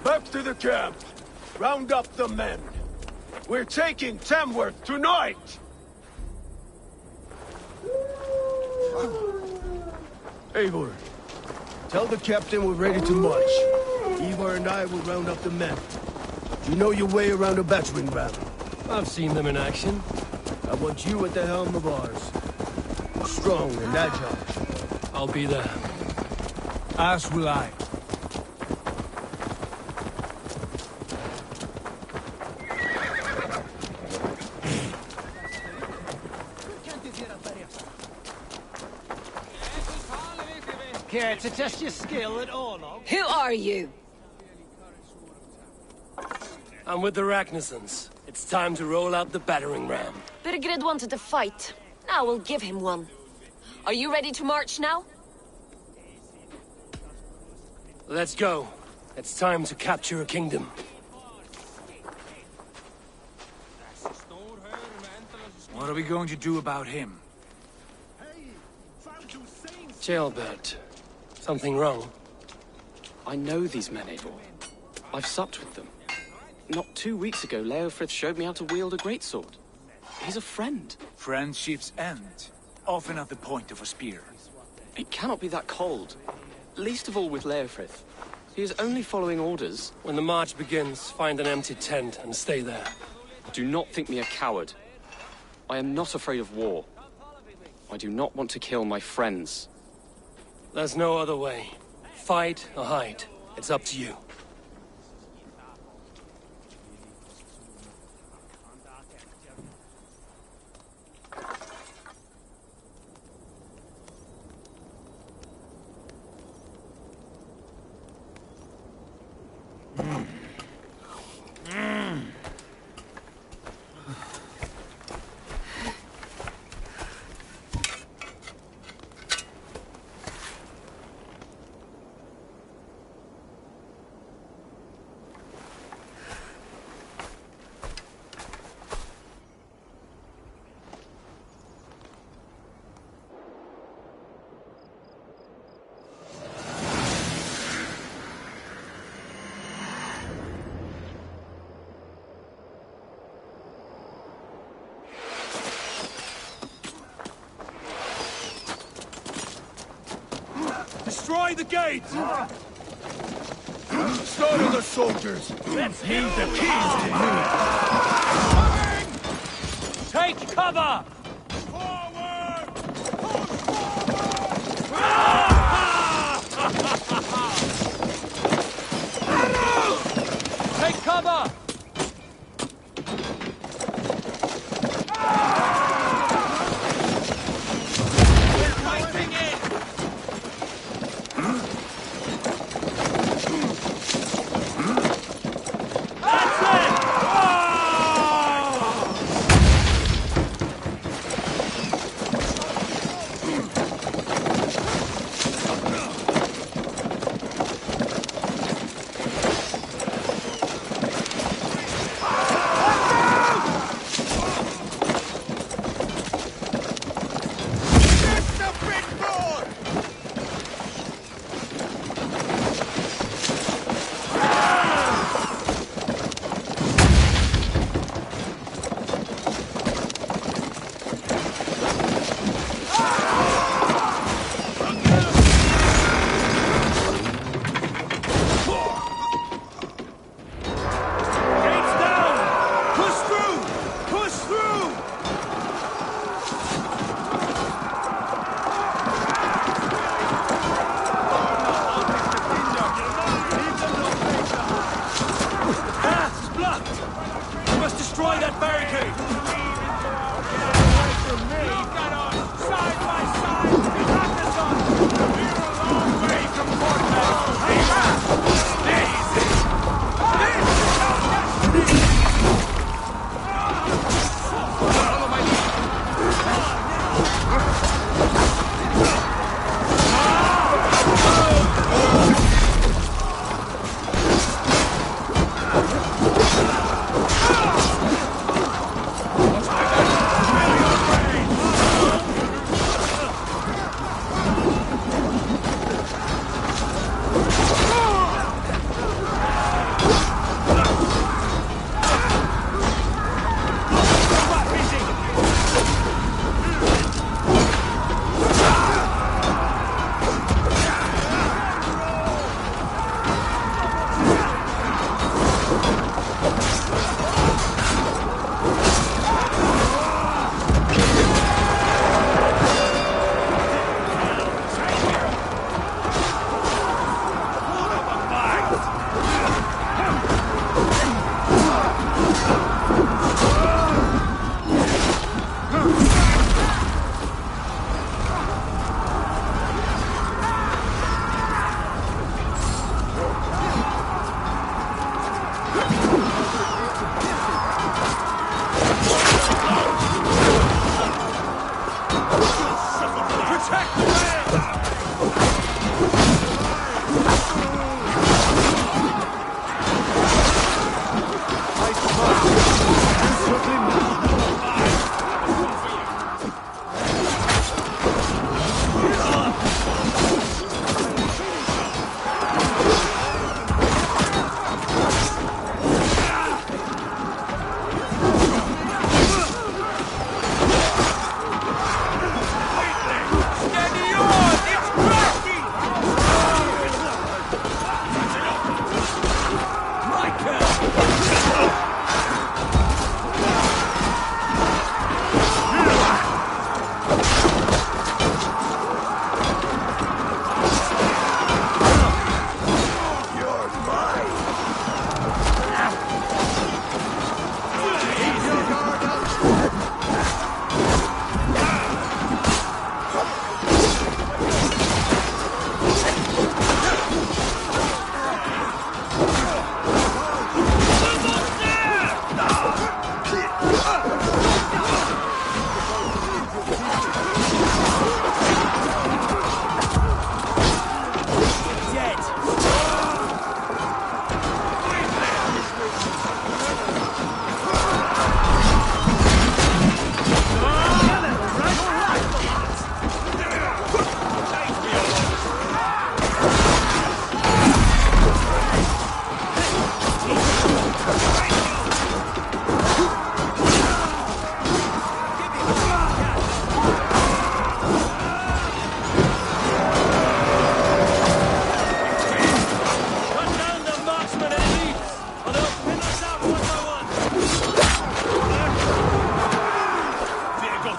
[SPEAKER 1] Back to the camp. Round up the men. We're taking Tamworth tonight! Eivor, tell the captain we're ready to march. Ivar and I will round up the men. You know your way around a battering ram.
[SPEAKER 2] I've seen them in action.
[SPEAKER 1] I want you at the helm of ours. Strong and agile.
[SPEAKER 2] I'll be there.
[SPEAKER 1] As will I.
[SPEAKER 5] Care to test your skill at Orlog?
[SPEAKER 13] Who are you?
[SPEAKER 2] I'm with the Ragnarssons. It's time to roll out the battering ram.
[SPEAKER 13] Birgred wanted to fight. Now we'll give him one. Are you ready to march now?
[SPEAKER 2] Let's go. It's time to capture a kingdom.
[SPEAKER 14] What are we going to do about him?
[SPEAKER 2] Jailbird. Something wrong?
[SPEAKER 12] I know these men, Eivor. I've supped with them. Not 2 weeks ago, Leofrith showed me how to wield a greatsword. He's a friend.
[SPEAKER 14] Friendship's end. Often at the point of a spear.
[SPEAKER 12] It cannot be that cold. Least of all with Leofrith. He is only following orders.
[SPEAKER 2] When the march begins, find an empty tent and stay there.
[SPEAKER 12] Do not think me a coward. I am not afraid of war. I do not want to kill my friends.
[SPEAKER 2] There's no other way. Fight or hide. It's up to you.
[SPEAKER 1] Destroy the gate! Slaughter the soldiers! Let's leave the keys to me!
[SPEAKER 2] Take cover!
[SPEAKER 1] Forward!
[SPEAKER 2] Take cover!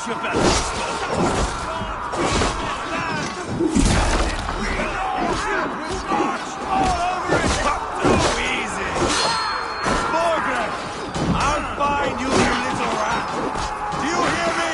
[SPEAKER 14] you better.
[SPEAKER 11] I'll find you, you little rat! Do you hear me?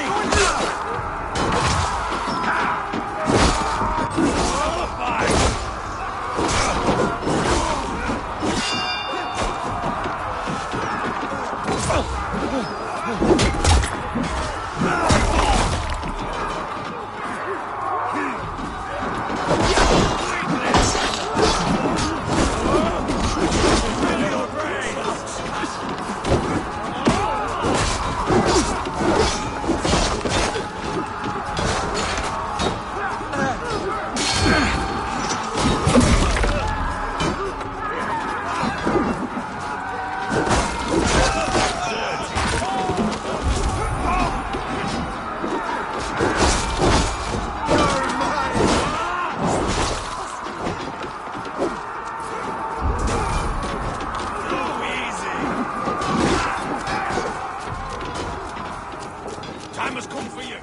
[SPEAKER 14] Time has come for you.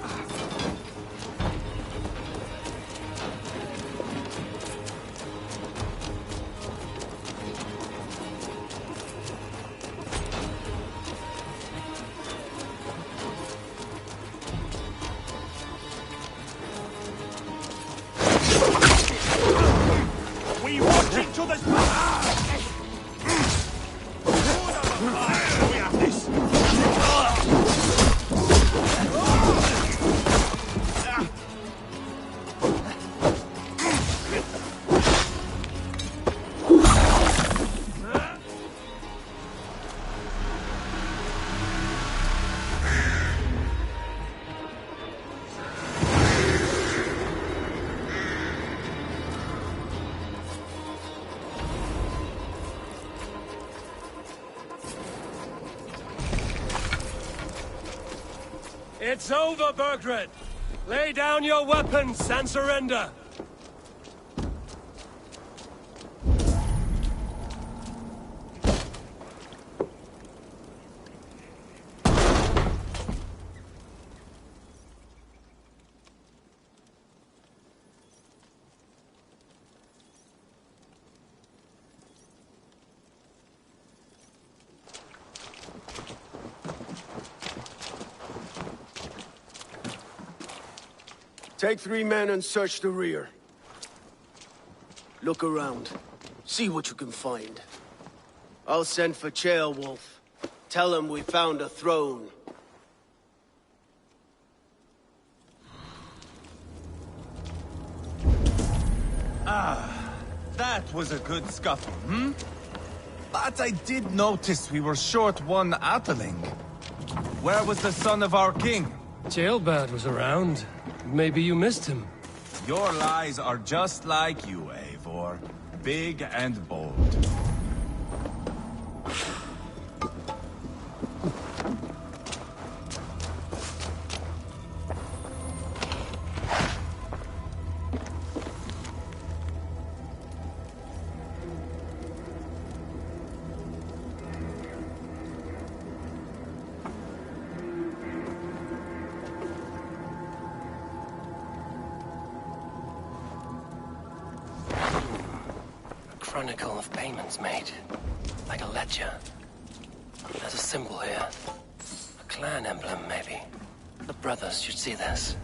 [SPEAKER 14] We watch into the we have this.
[SPEAKER 2] It's over, Burgred! Lay down your weapons and surrender!
[SPEAKER 1] Take 3 men and search the rear. Look around. See what you can find. I'll send for Ceolwulf. Tell him we found a throne.
[SPEAKER 11] Ah, that was a good scuffle, hmm? But I did notice we were short one Atheling. Where was the son of our king?
[SPEAKER 2] Ceolbad was around. Maybe you missed him.
[SPEAKER 11] Your lies are just like you, Eivor. Big and bold.
[SPEAKER 2] Chronicle of payments made. Like a ledger. There's a symbol here. A clan emblem, maybe. The brothers should see this.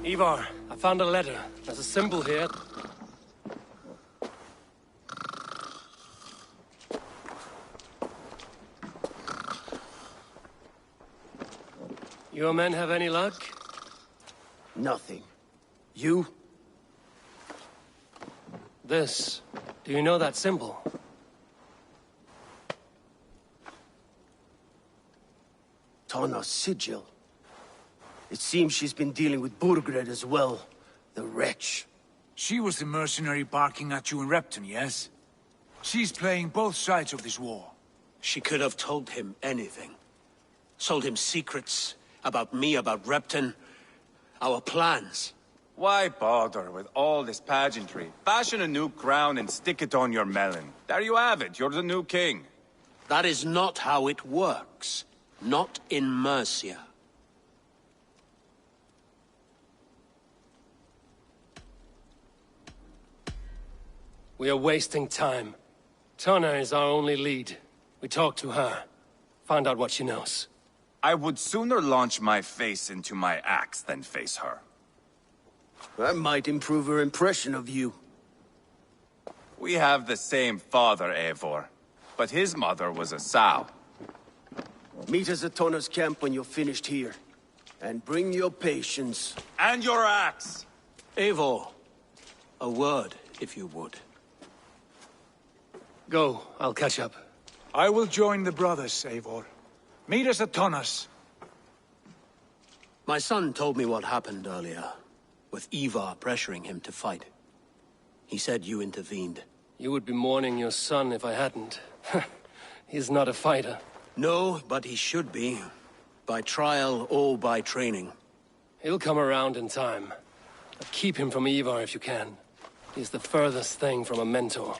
[SPEAKER 2] Ivar, I found a letter. There's a symbol here. Your men have any luck?
[SPEAKER 15] Nothing. You?
[SPEAKER 2] This. Do you know that symbol?
[SPEAKER 15] Tana's sigil. It seems she's been dealing with Burgred as well. The wretch.
[SPEAKER 14] She was the mercenary barking at you in Repton, yes? She's playing both sides of this war.
[SPEAKER 15] She could have told him anything. Sold him secrets about me, about Repton, our plans.
[SPEAKER 11] Why bother with all this pageantry? Fashion a new crown and stick it on your melon. There you have it, you're the new king.
[SPEAKER 15] That is not how it works. Not in Mercia.
[SPEAKER 2] We are wasting time. Tana is our only lead. We talk to her. Find out what she knows.
[SPEAKER 11] I would sooner launch my face into my axe than face her.
[SPEAKER 15] That might improve her impression of you.
[SPEAKER 11] We have the same father, Eivor. But his mother was a sow.
[SPEAKER 15] Meet us at Tana's camp when you're finished here. And bring your patience.
[SPEAKER 11] And your axe!
[SPEAKER 15] Eivor, a word, if you would.
[SPEAKER 2] Go, I'll catch up.
[SPEAKER 14] I will join the brothers, Eivor. Meet us at Tana's.
[SPEAKER 15] My son told me what happened earlier, with Ivar pressuring him to fight. He said you intervened.
[SPEAKER 2] You would be mourning your son if I hadn't. He's not a fighter.
[SPEAKER 15] No, but he should be. By trial or by training.
[SPEAKER 2] He'll come around in time. But keep him from Ivar if you can. He's the furthest thing from a mentor.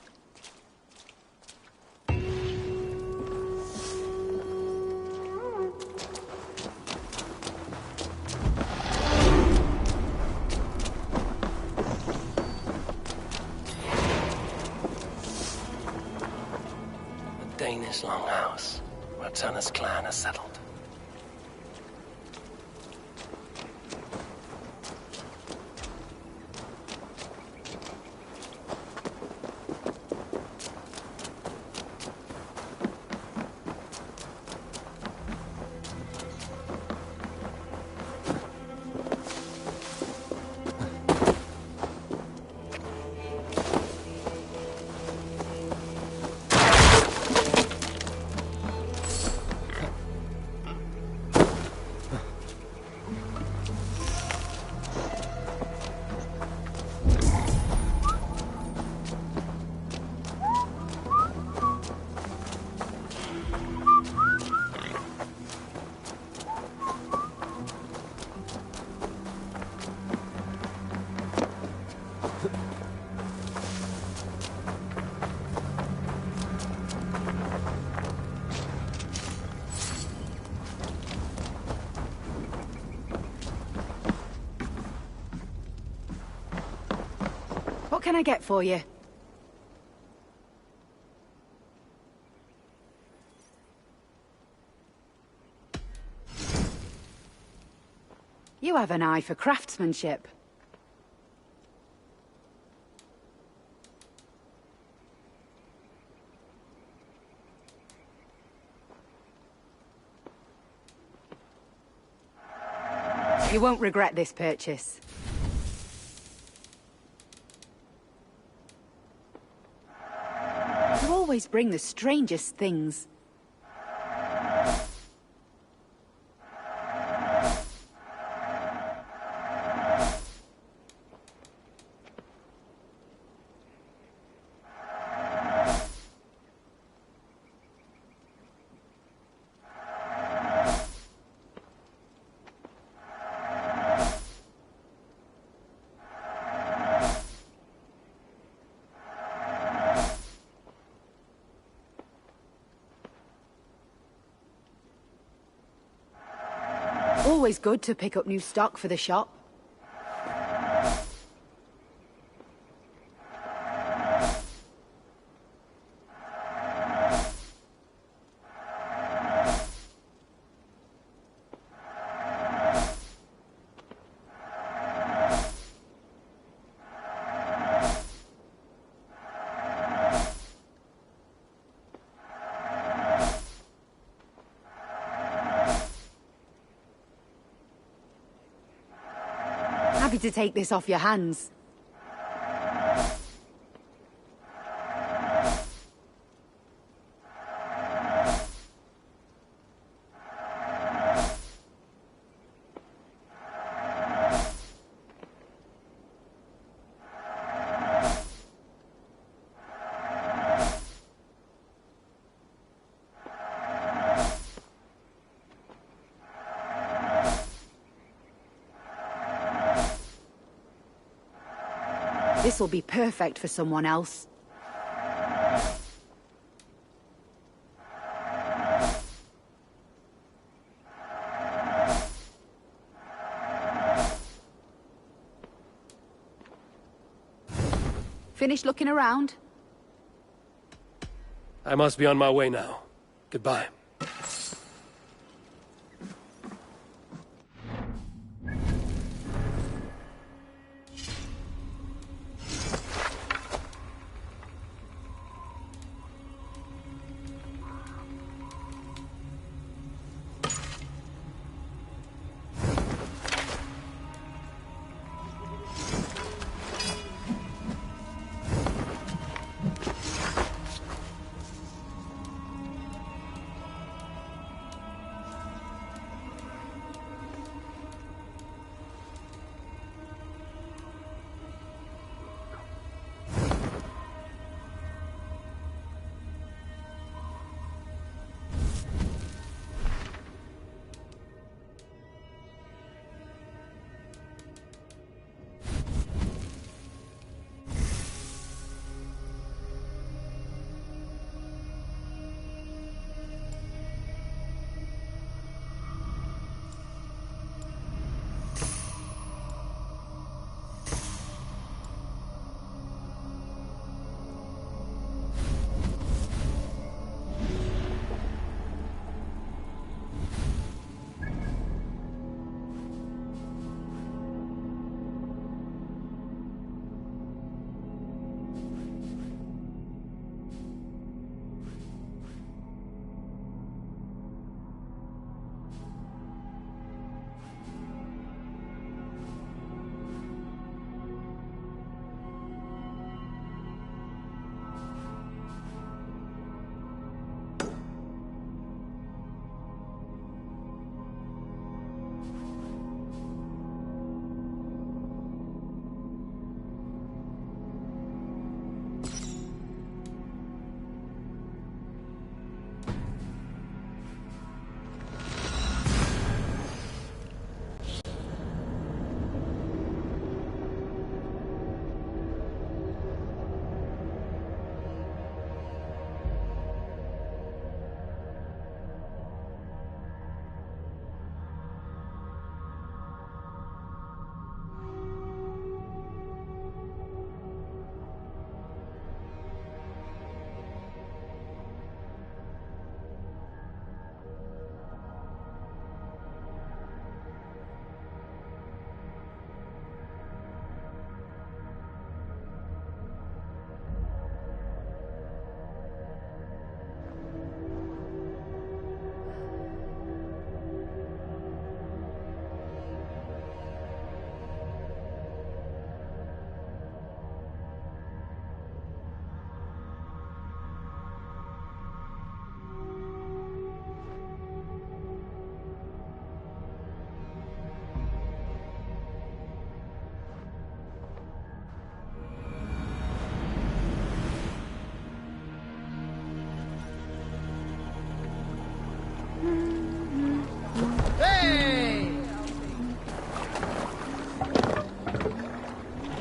[SPEAKER 2] Danish longhouse, where Tana's clan is settled.
[SPEAKER 16] What can I get for you? You have an eye for craftsmanship. You won't regret this purchase. You always bring the strangest things. Always good to pick up new stock for the shop. happy to take this off your hands. This'll be perfect for someone else. Finished looking around?
[SPEAKER 2] I must be on my way now. Goodbye.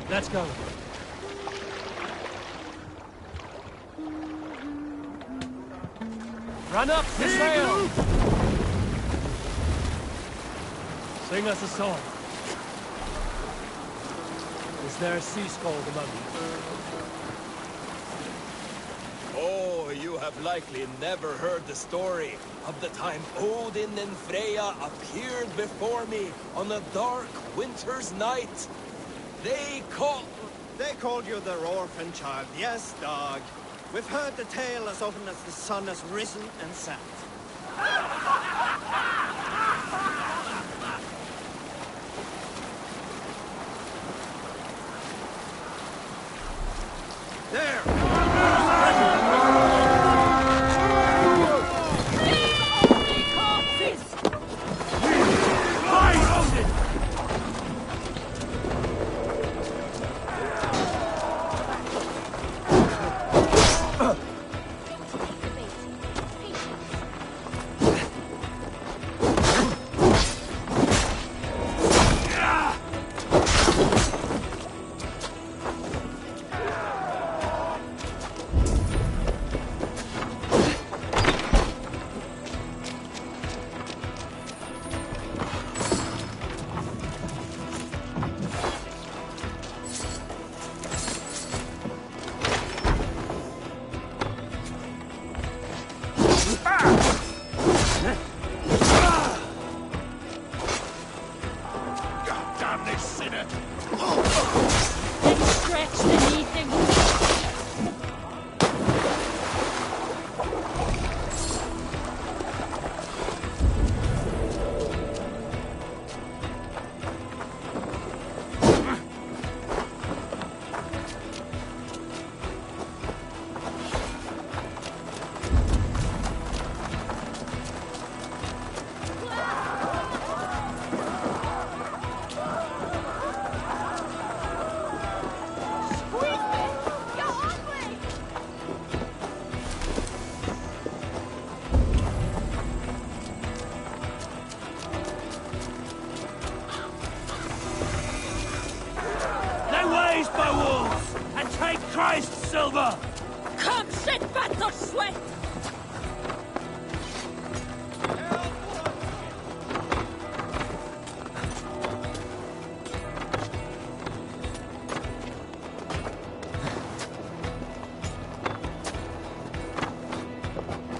[SPEAKER 2] Let's go. Run up, Israel! Sing us a song. Is there a sea scald among you?
[SPEAKER 8] Oh, you have likely never heard the story of the time Odin and Freya appeared before me on a dark winter's night. They called you their orphan child, yes, dog. We've heard the tale as often as the sun has risen and set.
[SPEAKER 10] Come, sit back the sweat!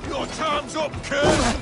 [SPEAKER 5] Your time's up, kid!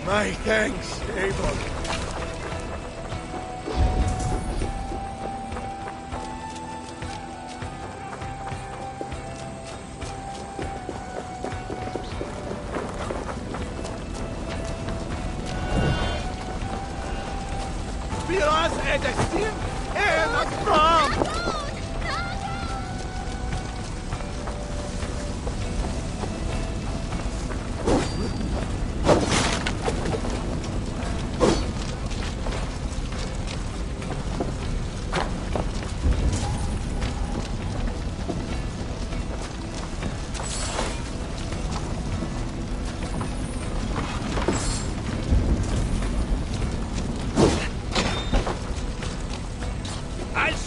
[SPEAKER 5] My thanks, Eivor.
[SPEAKER 6] Wir oss edestim en akram!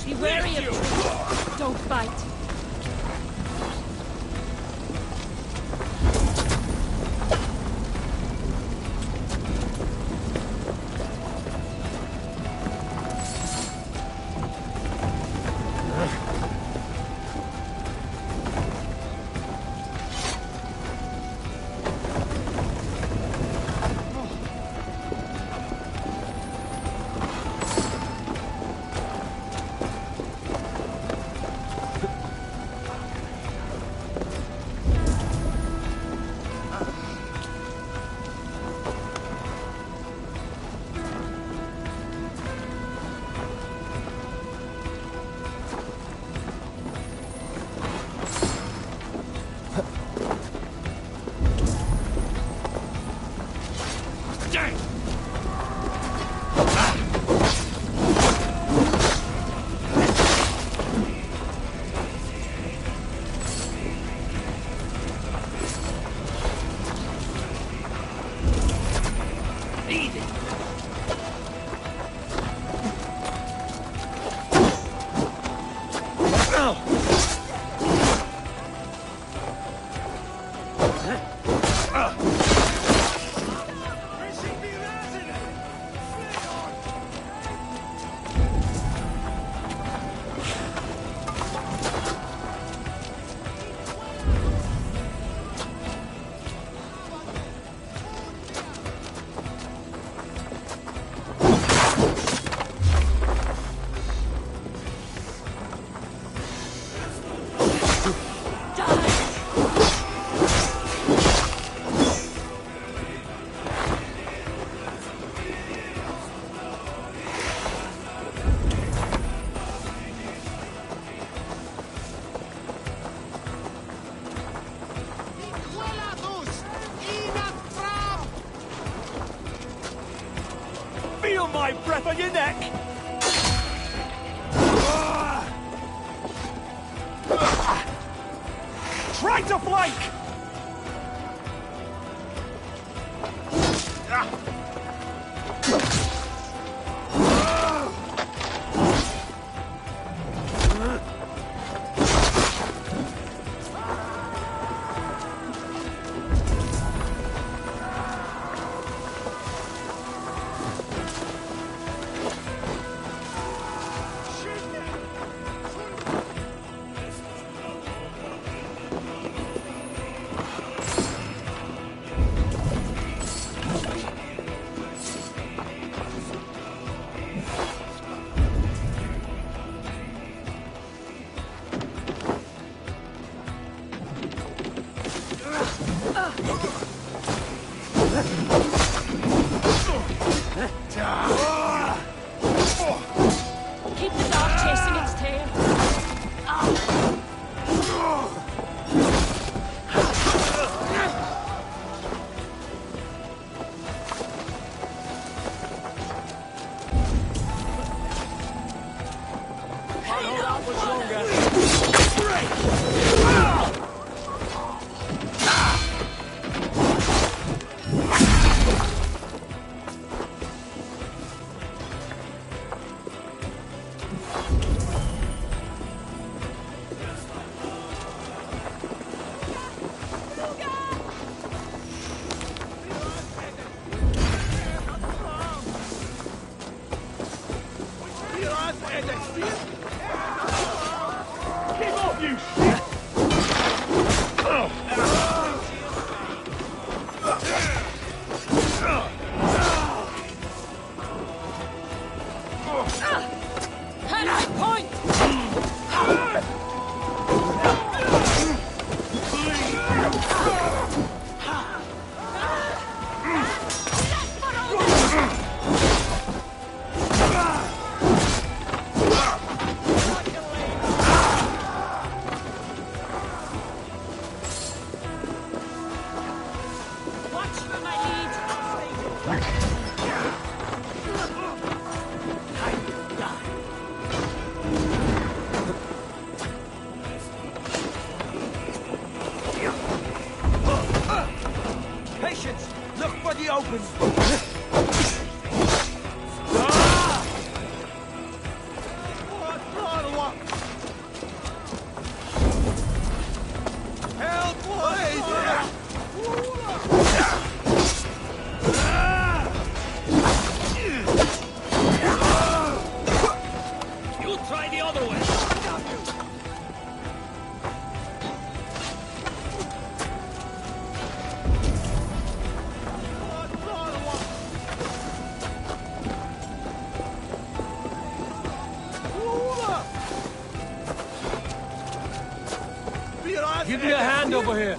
[SPEAKER 13] Be wary of trees. Don't fight.
[SPEAKER 6] Feel my breath on your neck! Try to flank!
[SPEAKER 13] Keep the dog chasing its here.
[SPEAKER 2] Give me a hand over here.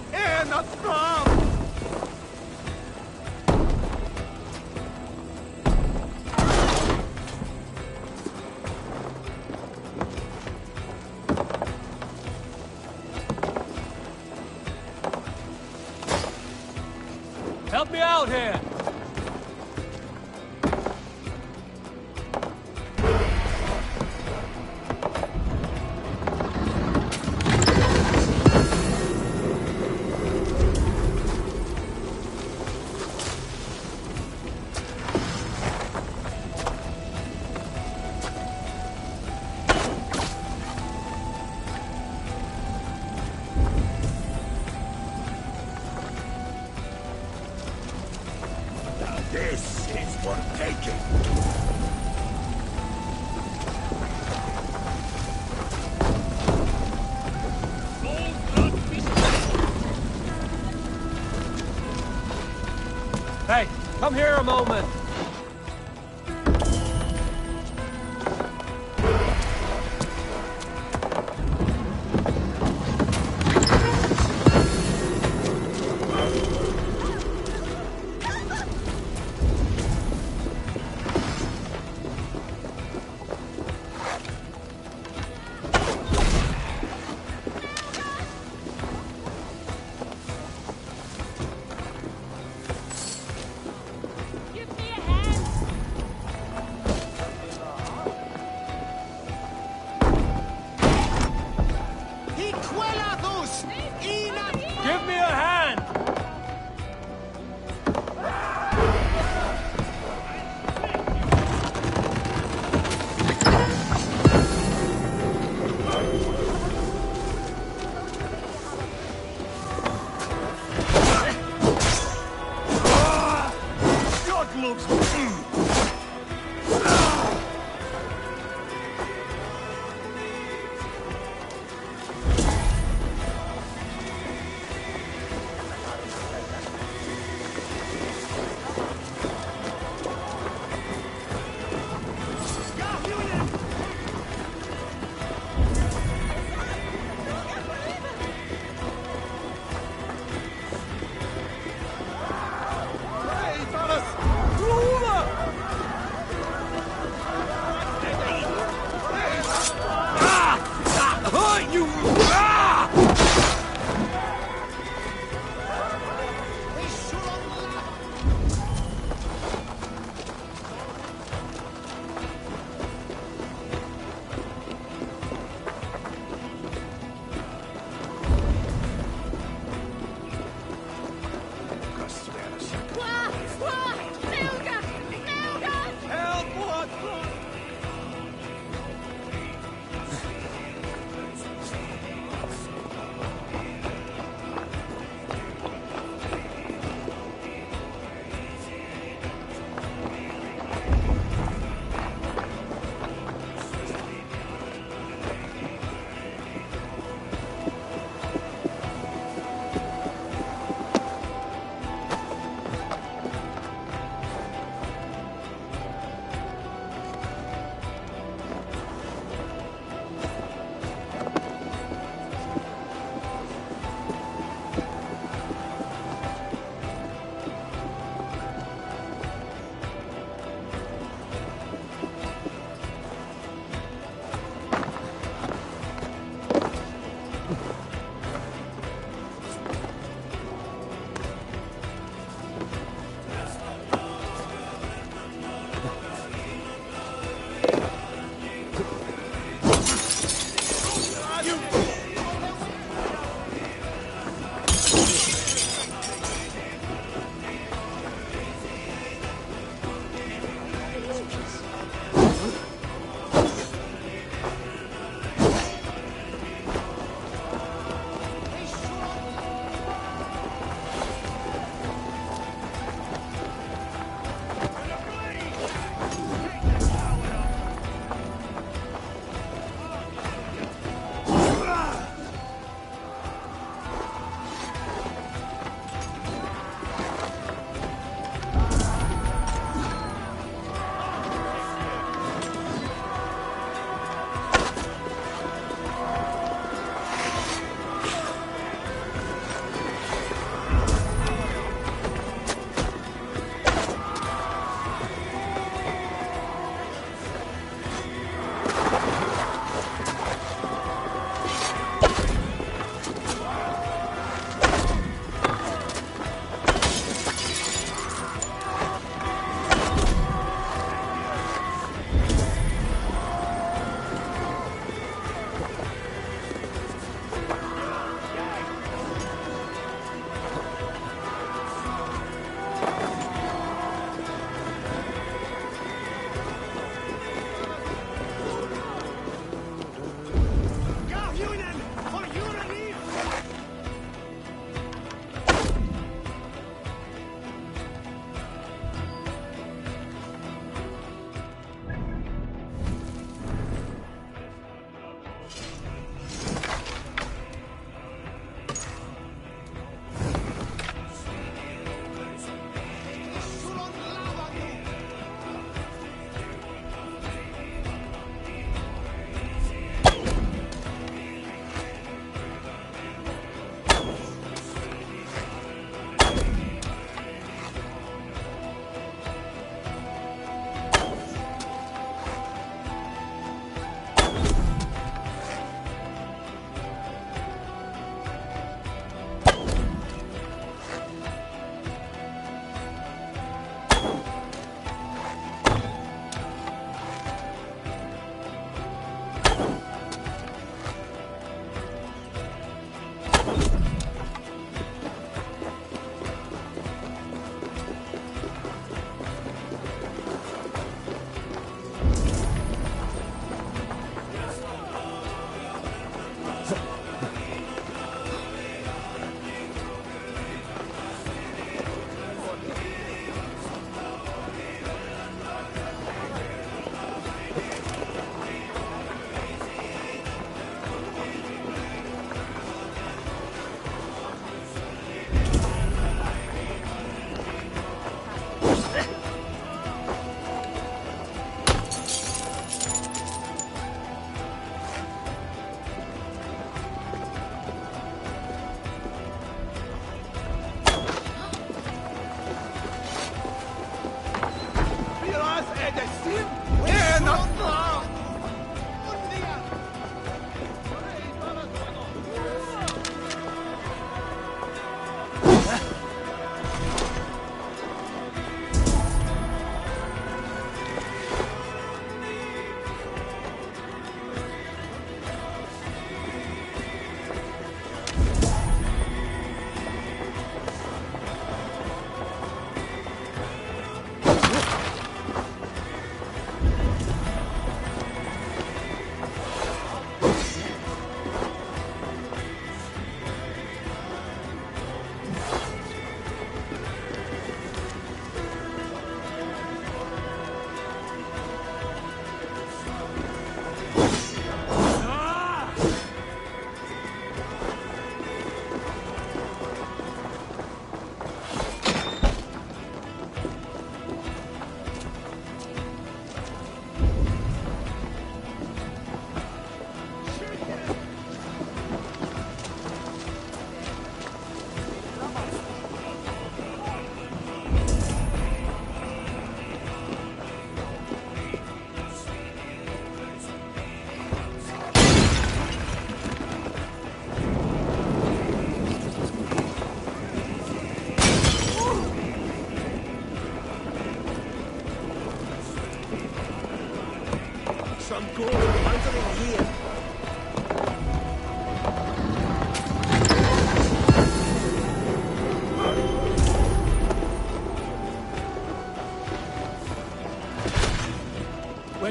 [SPEAKER 2] Help me out here.
[SPEAKER 6] This is worth taking.
[SPEAKER 2] Hey, come here a moment.
[SPEAKER 13] Give me a
[SPEAKER 5] You... Ah!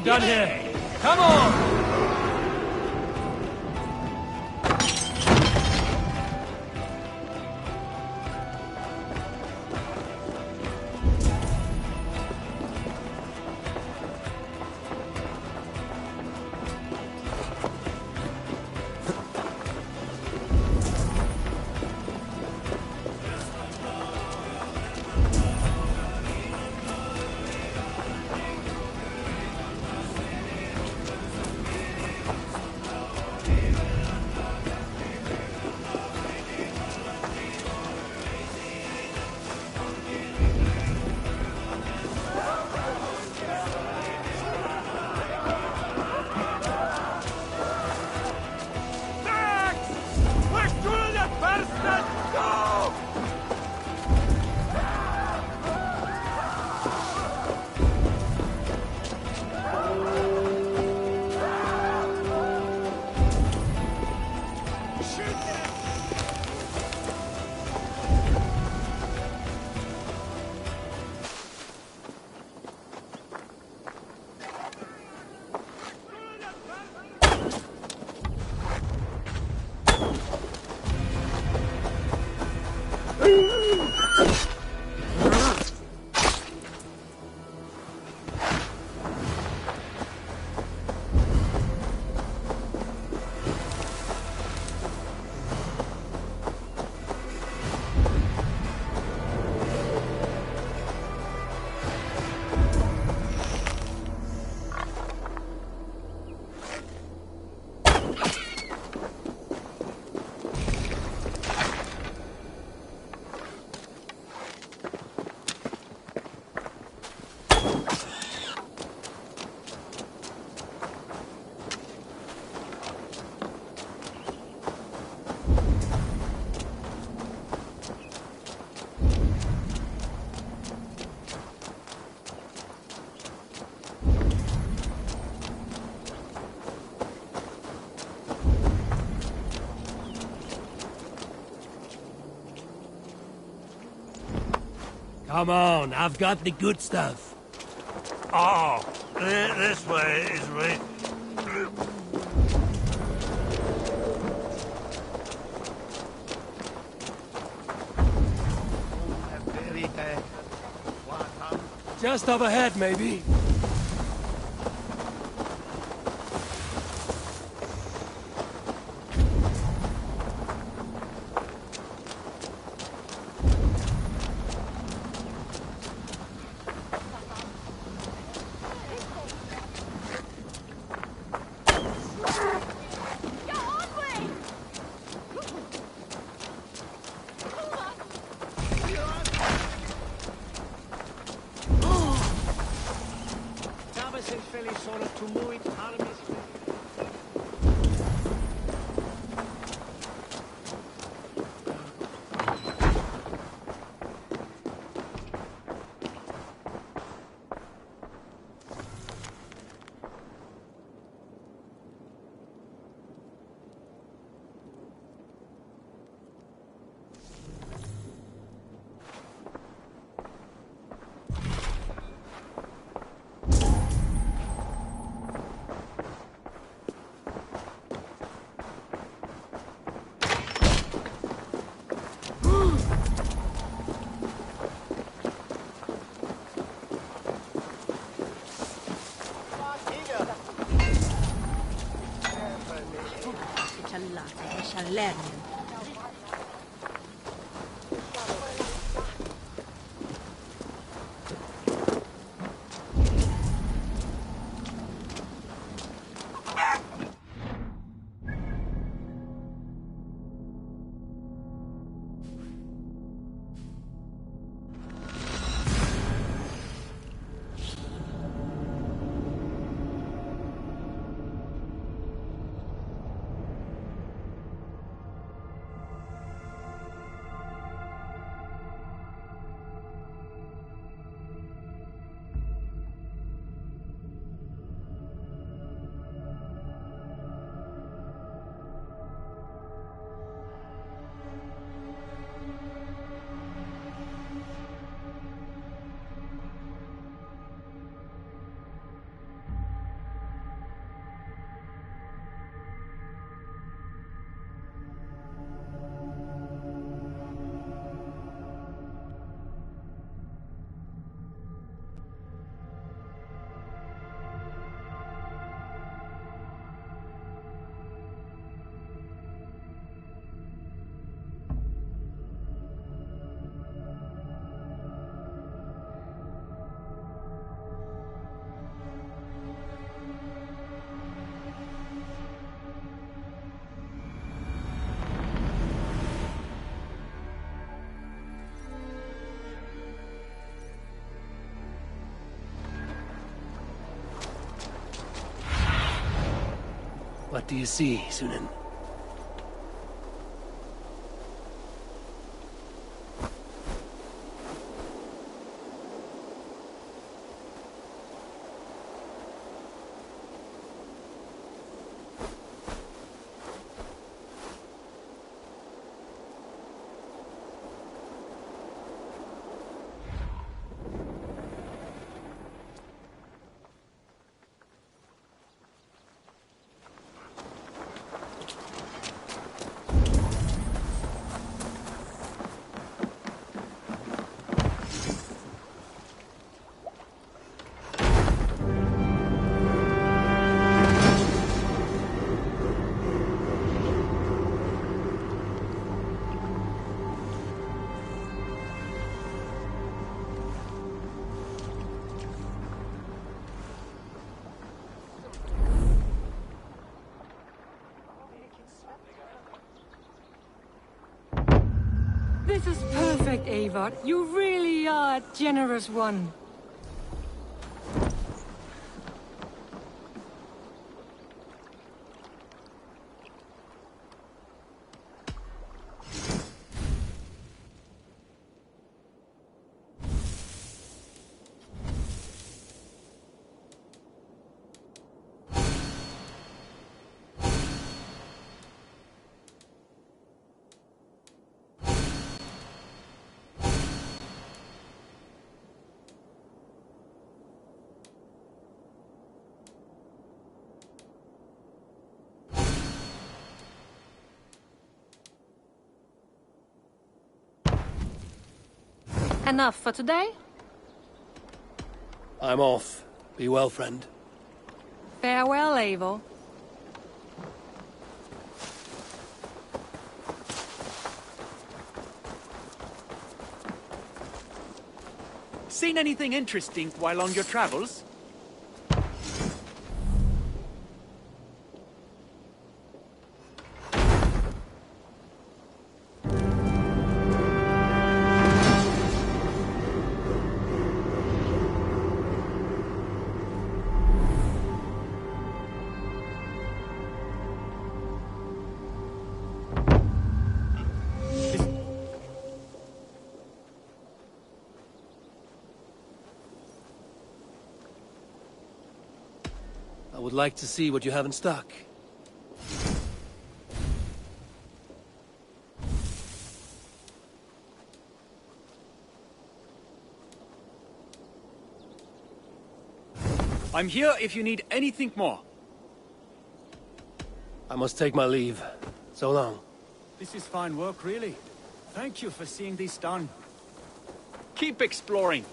[SPEAKER 2] done here? Come on! Come on, I've got the good stuff.
[SPEAKER 17] Oh, this way is right.
[SPEAKER 2] Just up ahead, maybe.
[SPEAKER 18] All'Ernia.
[SPEAKER 2] do you see, Sunan?
[SPEAKER 18] This is perfect, Eivor. You really are a generous one. Enough for today?
[SPEAKER 2] I'm off. Be well, friend.
[SPEAKER 18] Farewell, Eivor.
[SPEAKER 19] Seen anything interesting while on your travels?
[SPEAKER 2] I would like to see what you have in stock.
[SPEAKER 19] I'm here if you need anything more.
[SPEAKER 2] I must take my leave. So long.
[SPEAKER 19] This is fine work, really. Thank you for seeing this done. Keep exploring.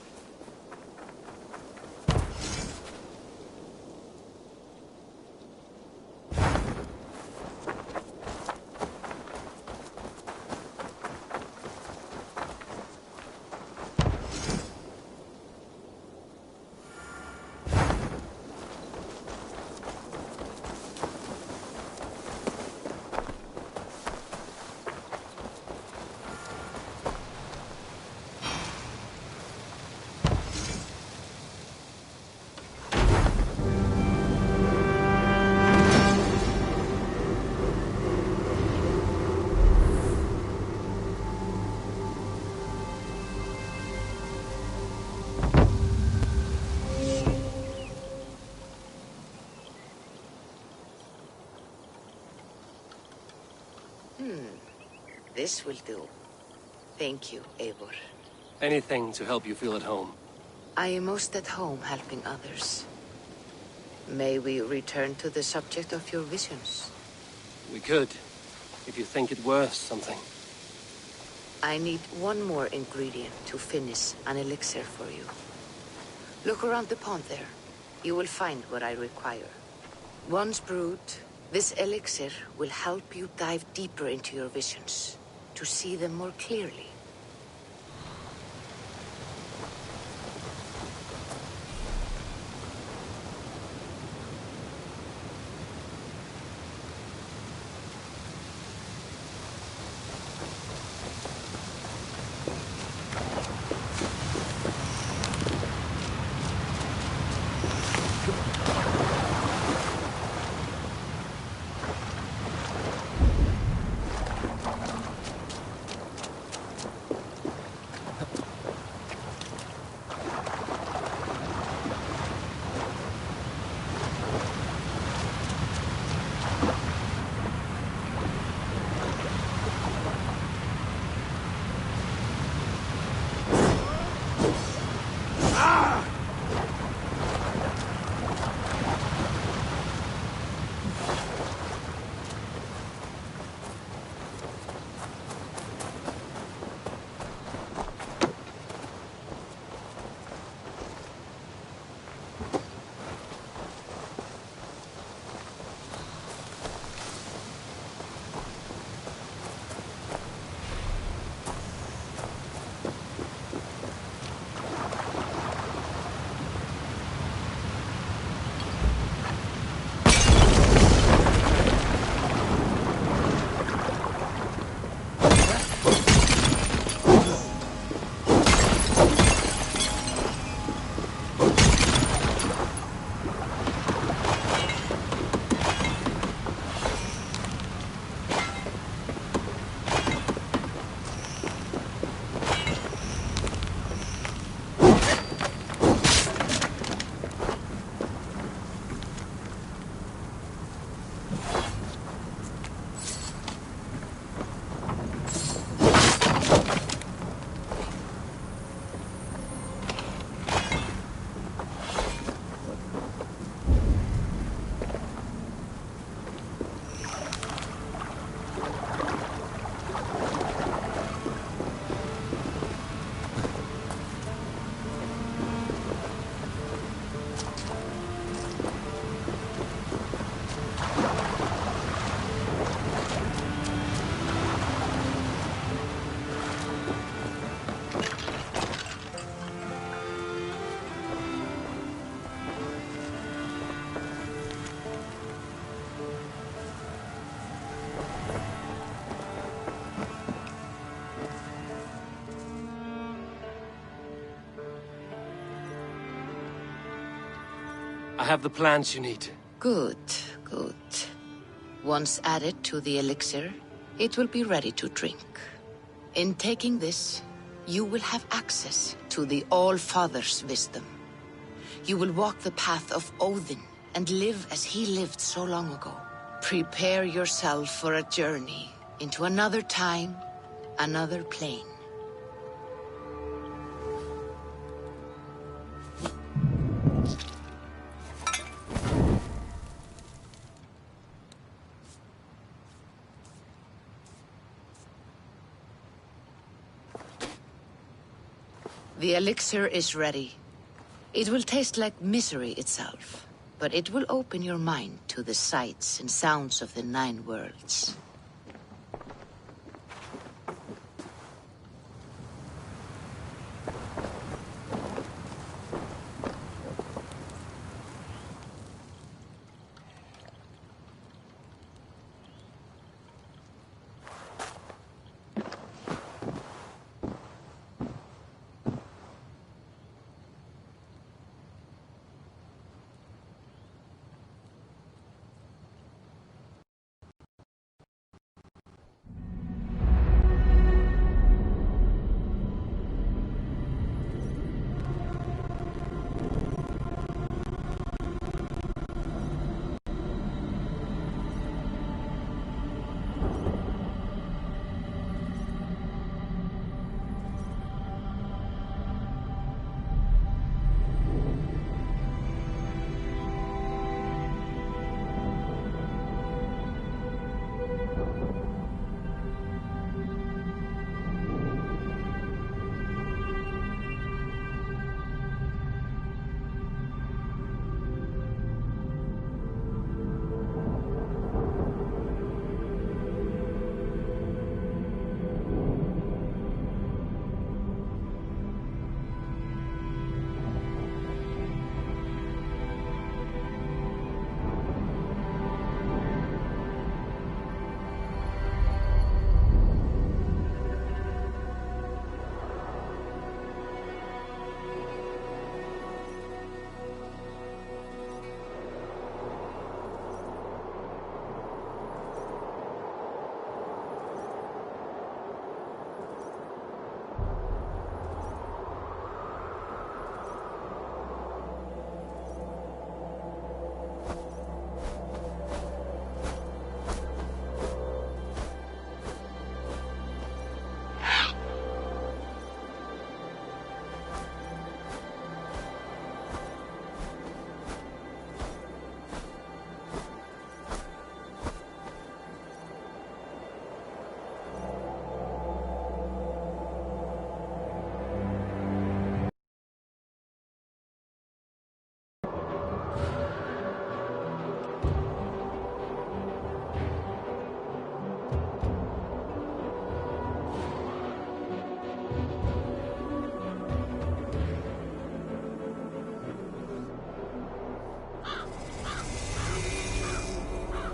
[SPEAKER 20] This will do. Thank you, Eivor.
[SPEAKER 2] Anything to help you feel at home.
[SPEAKER 20] I am most at home helping others. May we return to the subject of your visions?
[SPEAKER 2] We could, if you think it worth something.
[SPEAKER 20] I need one more ingredient to finish an elixir for you. Look around the pond there. You will find what I require. Once brewed, this elixir will help you dive deeper into your visions, to see them more clearly.
[SPEAKER 2] I have the plants you need.
[SPEAKER 20] Good, good. Once added to the elixir, it will be ready to drink. In taking this, you will have access to the All-Father's wisdom. You will walk the path of Odin and live as he lived so long ago. Prepare yourself for a journey into another time, another plane. The elixir is ready. It will taste like misery itself, but it will open your mind to the sights and sounds of the 9 worlds.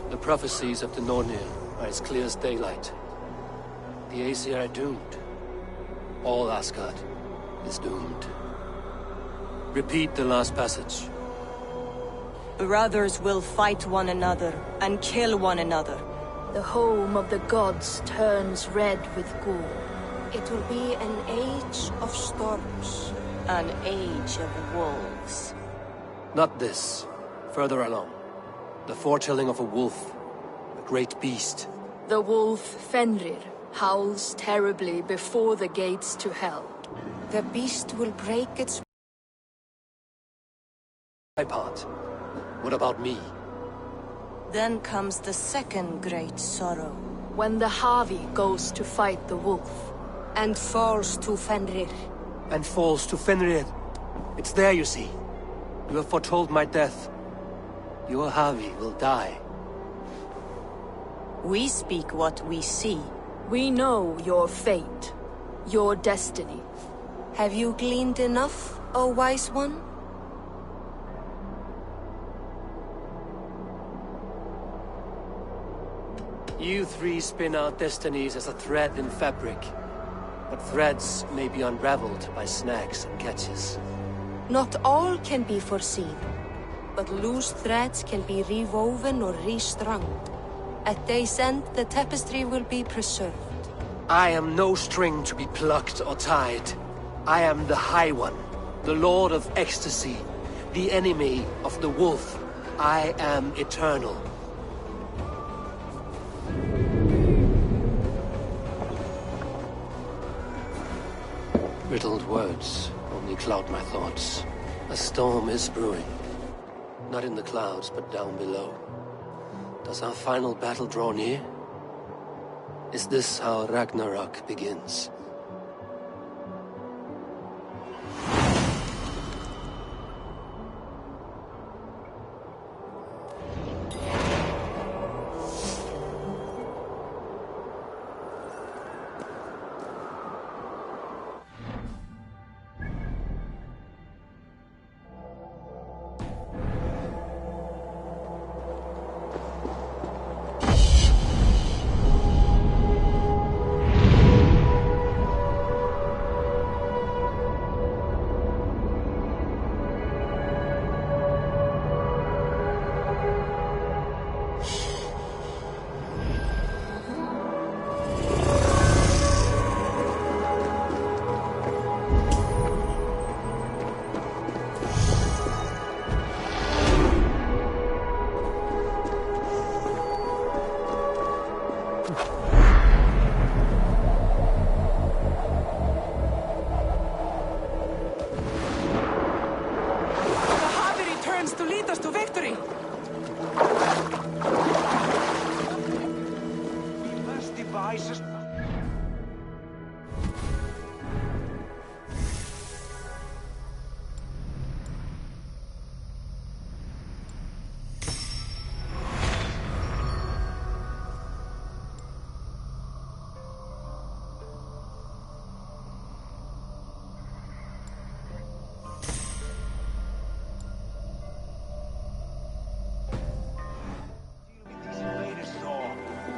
[SPEAKER 2] The prophecies of the Nornir are as clear as daylight. The Aesir are doomed. All Asgard is doomed. Repeat the last passage.
[SPEAKER 21] Brothers will fight one another and kill one another.
[SPEAKER 22] The home of the gods turns red with gore.
[SPEAKER 23] It will be an age of storms.
[SPEAKER 21] An age of wolves.
[SPEAKER 2] Not this. Further along. The foretelling of a wolf. A great beast.
[SPEAKER 22] The wolf Fenrir howls terribly before the gates to hell.
[SPEAKER 23] The beast will break its...
[SPEAKER 2] My part. What about me?
[SPEAKER 21] Then comes the second great sorrow.
[SPEAKER 22] When the Havi goes to fight the wolf.
[SPEAKER 23] And falls to Fenrir.
[SPEAKER 2] And falls to Fenrir. It's there, you see. You have foretold my death. Your Havi will die.
[SPEAKER 21] We speak what we see.
[SPEAKER 22] We know your fate. Your destiny.
[SPEAKER 23] Have you gleaned enough, O wise one?
[SPEAKER 2] You three spin out destinies as a thread in fabric. But threads may be unraveled by snags and catches.
[SPEAKER 23] Not all can be foreseen, but loose threads can be rewoven or restrung. At day's end, the tapestry will be preserved.
[SPEAKER 2] I am no string to be plucked or tied. I am the High One, the Lord of Ecstasy, the enemy of the Wolf. I am eternal. Riddled words only cloud my thoughts. A storm is brewing. Not in the clouds, but down below. Does our final battle draw near? Is this how Ragnarok begins?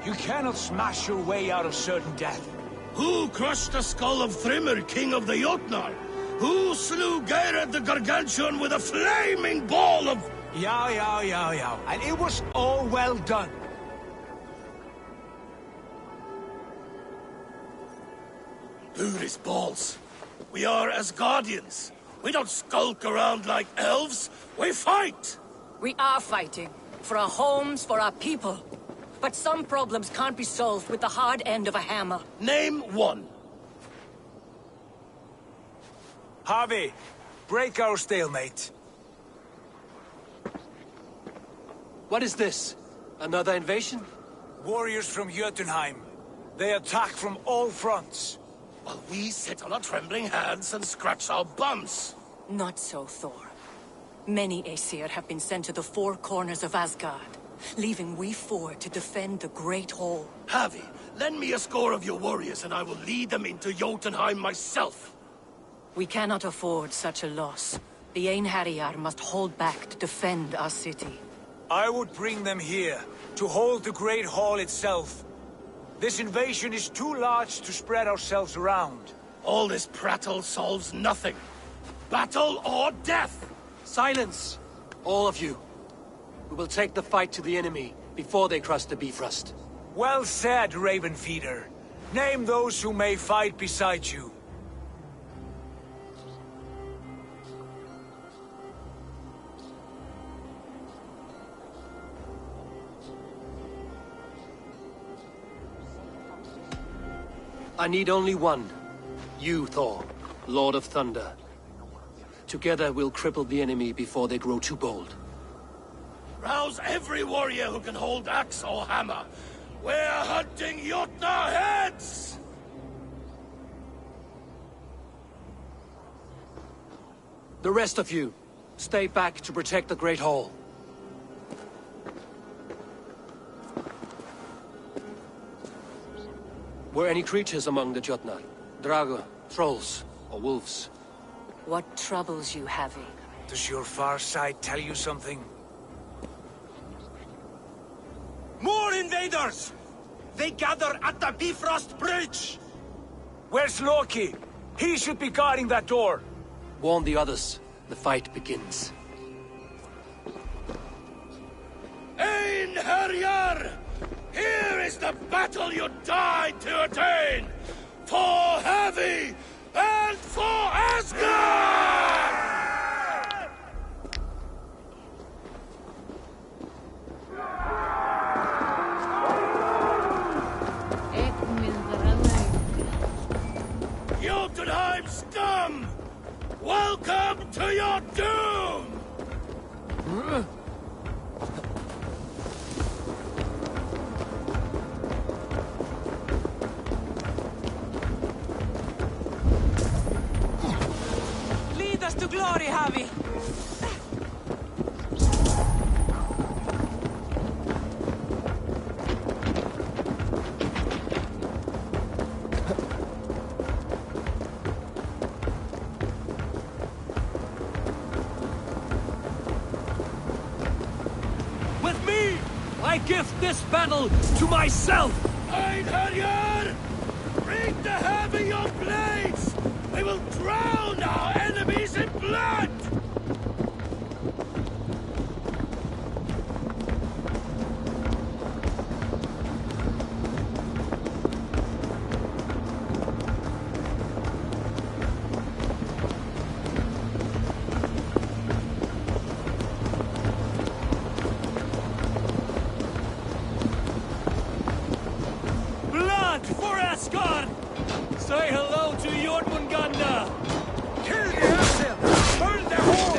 [SPEAKER 14] You cannot smash your way out of certain death.
[SPEAKER 15] Who crushed the skull of Thrimr, king of the Jotnar? Who slew Geirad the Gargantuan with a flaming ball of...
[SPEAKER 14] Yow. And it was all well done.
[SPEAKER 15] Who's balls? We are as guardians. We don't skulk around like elves. We fight!
[SPEAKER 3] We are fighting. For our homes, for our people. But some problems can't be solved with the hard end of a hammer.
[SPEAKER 15] Name one.
[SPEAKER 14] Harvey, break our stalemate.
[SPEAKER 2] What is this? Another invasion?
[SPEAKER 14] Warriors from Jotunheim. They attack from all fronts.
[SPEAKER 15] While we sit on our trembling hands and scratch our bums.
[SPEAKER 3] Not so, Thor. Many Aesir have been sent to the four corners of Asgard, leaving we four to defend the Great Hall.
[SPEAKER 15] Havi, lend me a score of your warriors and I will lead them into Jotunheim myself.
[SPEAKER 3] We cannot afford such a loss. The Einherjar must hold back to defend our city.
[SPEAKER 14] I would bring them here, to hold the Great Hall itself. This invasion is too large to spread ourselves around.
[SPEAKER 15] All this prattle solves nothing. Battle or death!
[SPEAKER 2] Silence! All of you. We will take the fight to the enemy before they cross the Bifrost.
[SPEAKER 14] Well said, Ravenfeeder. Name those who may fight beside you.
[SPEAKER 2] I need only one. You, Thor, Lord of Thunder. Together we'll cripple the enemy before they grow too bold.
[SPEAKER 15] Rouse every warrior who can hold axe or hammer.
[SPEAKER 10] We're hunting Jotnar heads!
[SPEAKER 2] The rest of you, stay back to protect the Great Hall. Were any creatures among the Jotnar? Drago, trolls, or wolves?
[SPEAKER 3] What troubles you, Havi?
[SPEAKER 14] Does your far side tell you something?
[SPEAKER 10] More invaders! They gather at the Bifrost Bridge!
[SPEAKER 14] Where's Loki? He should be guarding that door.
[SPEAKER 2] Warn the others. The fight begins.
[SPEAKER 10] Einherjar! Here is the battle you died to attain! For Havi and for Asgard! Jotunheim scum! Welcome to your doom!
[SPEAKER 4] Lead us to glory, Havi!
[SPEAKER 2] With me, I gift this battle to myself!
[SPEAKER 10] Einherjar! Bring the Havi your blades! We will drown our enemies in blood!
[SPEAKER 2] Blood for Asgard! Say hello to Jormungandr!
[SPEAKER 10] Kill the Asir! Burn their halls!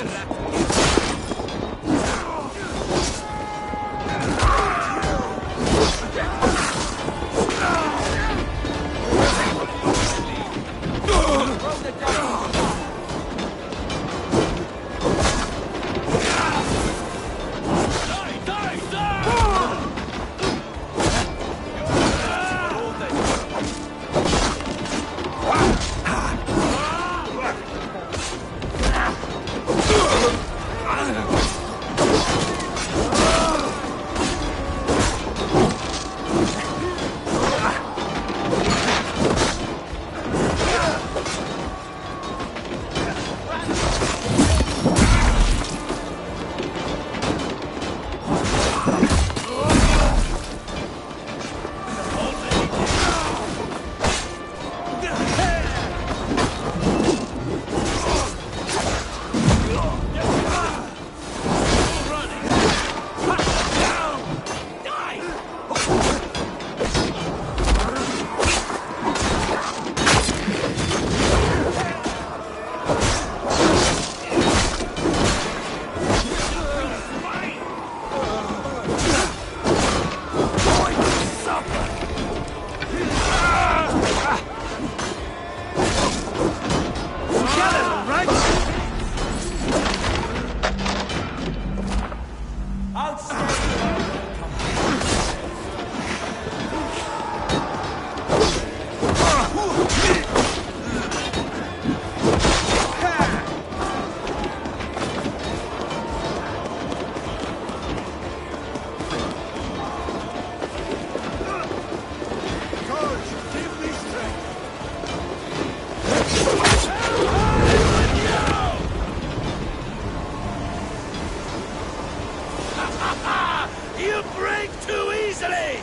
[SPEAKER 10] You break too easily!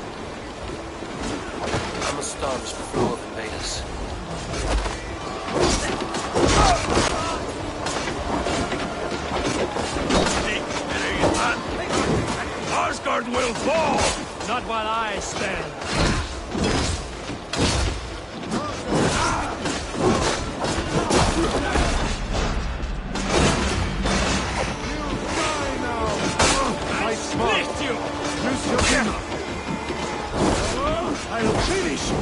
[SPEAKER 2] I'm astonished with the flow of invaders.
[SPEAKER 10] Asgard will fall!
[SPEAKER 2] Not while I stand.
[SPEAKER 10] I split you! Use your hammer! I'll finish you!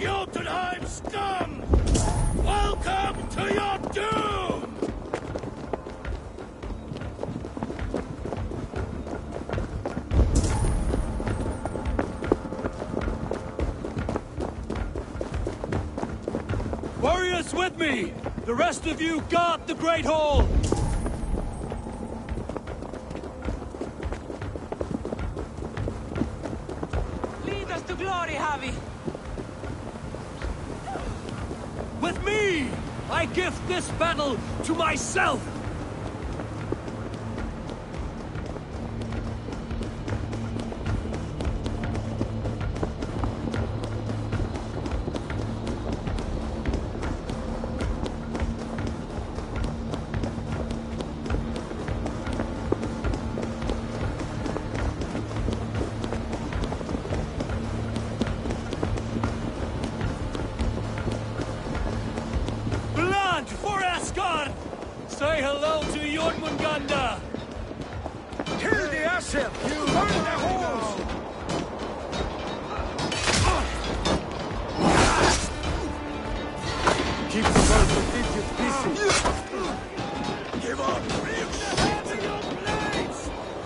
[SPEAKER 10] Jotunheim scum! Welcome to your doom! Warriors with me! The rest of you guard the Great Hall!
[SPEAKER 4] Lead us to glory, Javi!
[SPEAKER 10] With me! I gift this battle to myself! Say hello to Jormungandr!
[SPEAKER 5] Kill the Asher! Burn the halls!
[SPEAKER 1] Keep the birds idiot busy!
[SPEAKER 5] Give up! Bring the hands of your blades!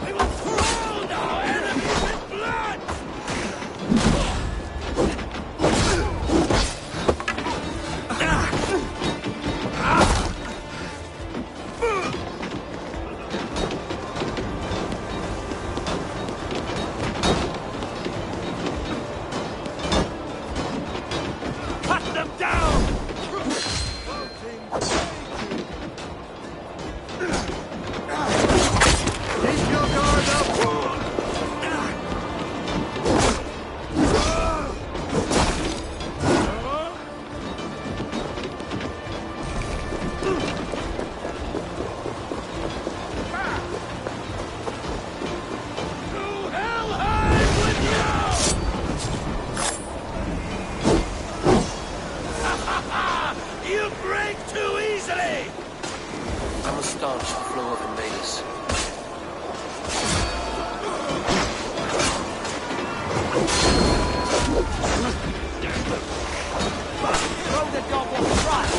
[SPEAKER 5] We will drown our enemies in blood! You break too easily!
[SPEAKER 15] I'm astonished the flow of invaders.
[SPEAKER 10] Throw the dog on the front!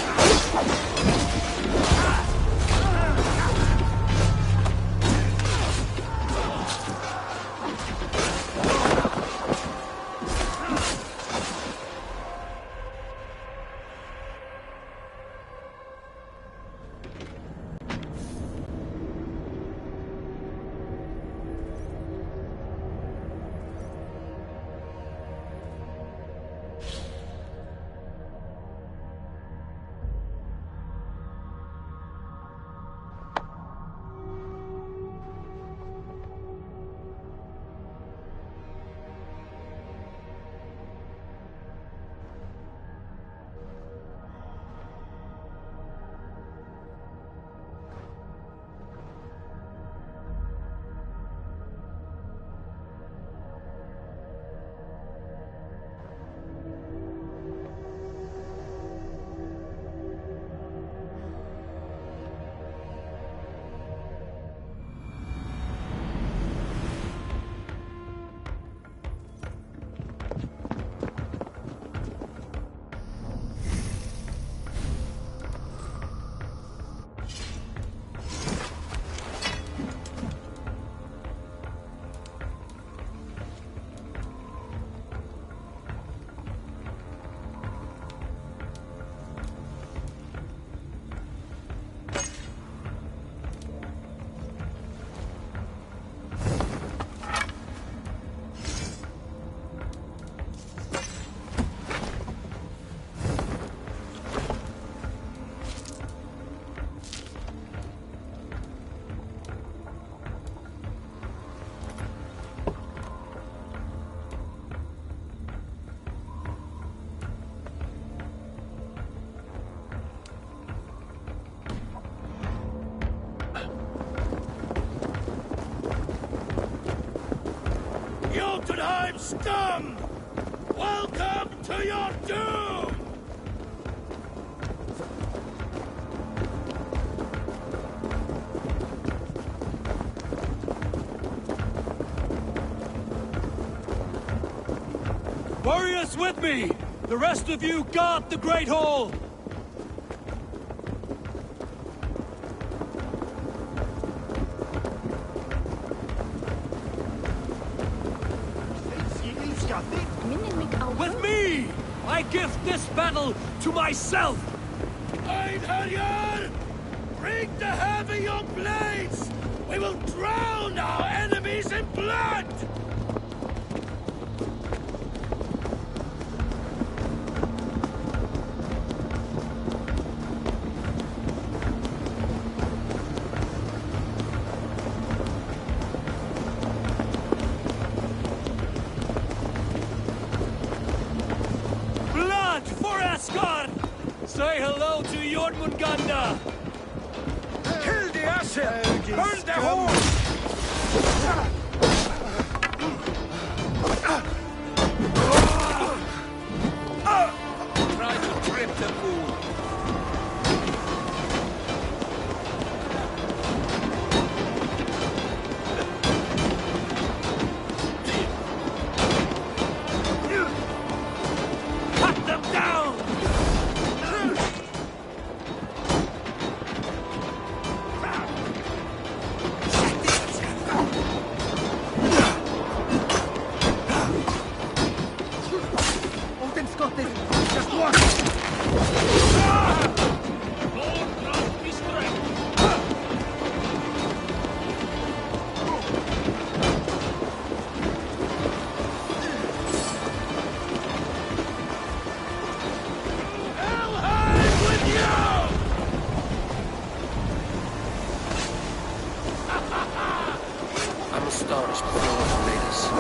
[SPEAKER 10] Jotunheim scum! Welcome to your doom!
[SPEAKER 19] Warriors with me! The rest of you guard the Great Hall! With me! I give this battle to myself!
[SPEAKER 10] Einherjar! Bring the heavy your blades! We will drown our enemies in blood!
[SPEAKER 19] Say hello to Jormungandr!
[SPEAKER 10] Kill the Asher! Burn the horse!
[SPEAKER 6] Try to trip the fool.
[SPEAKER 19] Cut them down!
[SPEAKER 15] I'm astonished by your latest.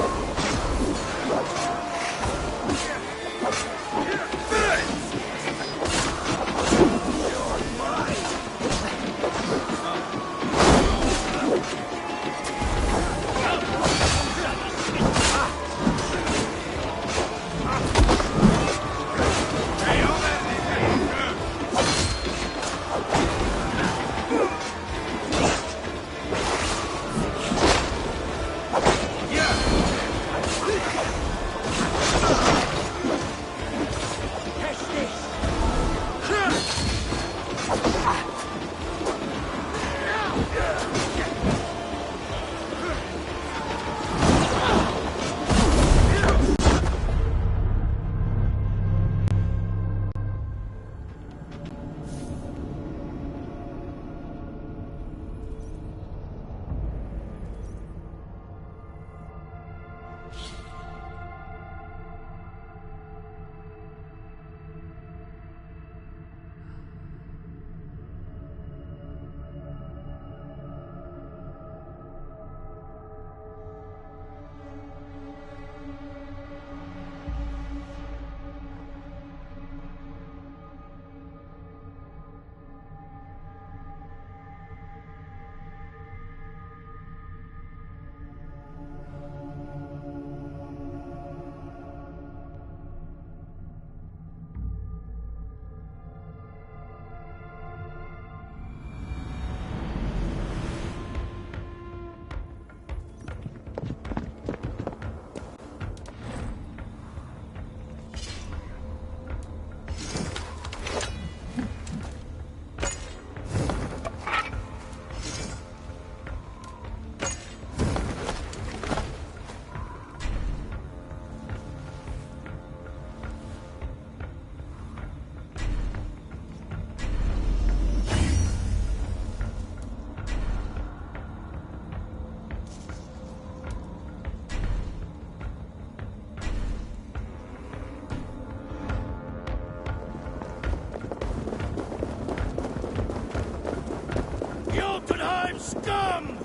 [SPEAKER 10] Jotunheim scum!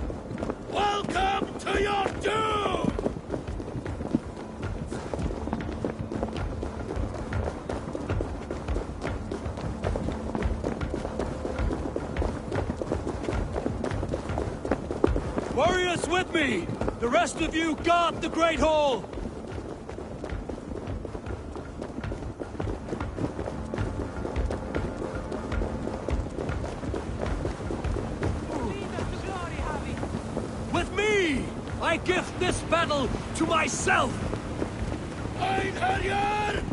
[SPEAKER 10] Welcome to your doom!
[SPEAKER 1] Warriors with me! The rest of you guard the Great Hall! With me! I give this battle to myself!
[SPEAKER 10] Einherjar!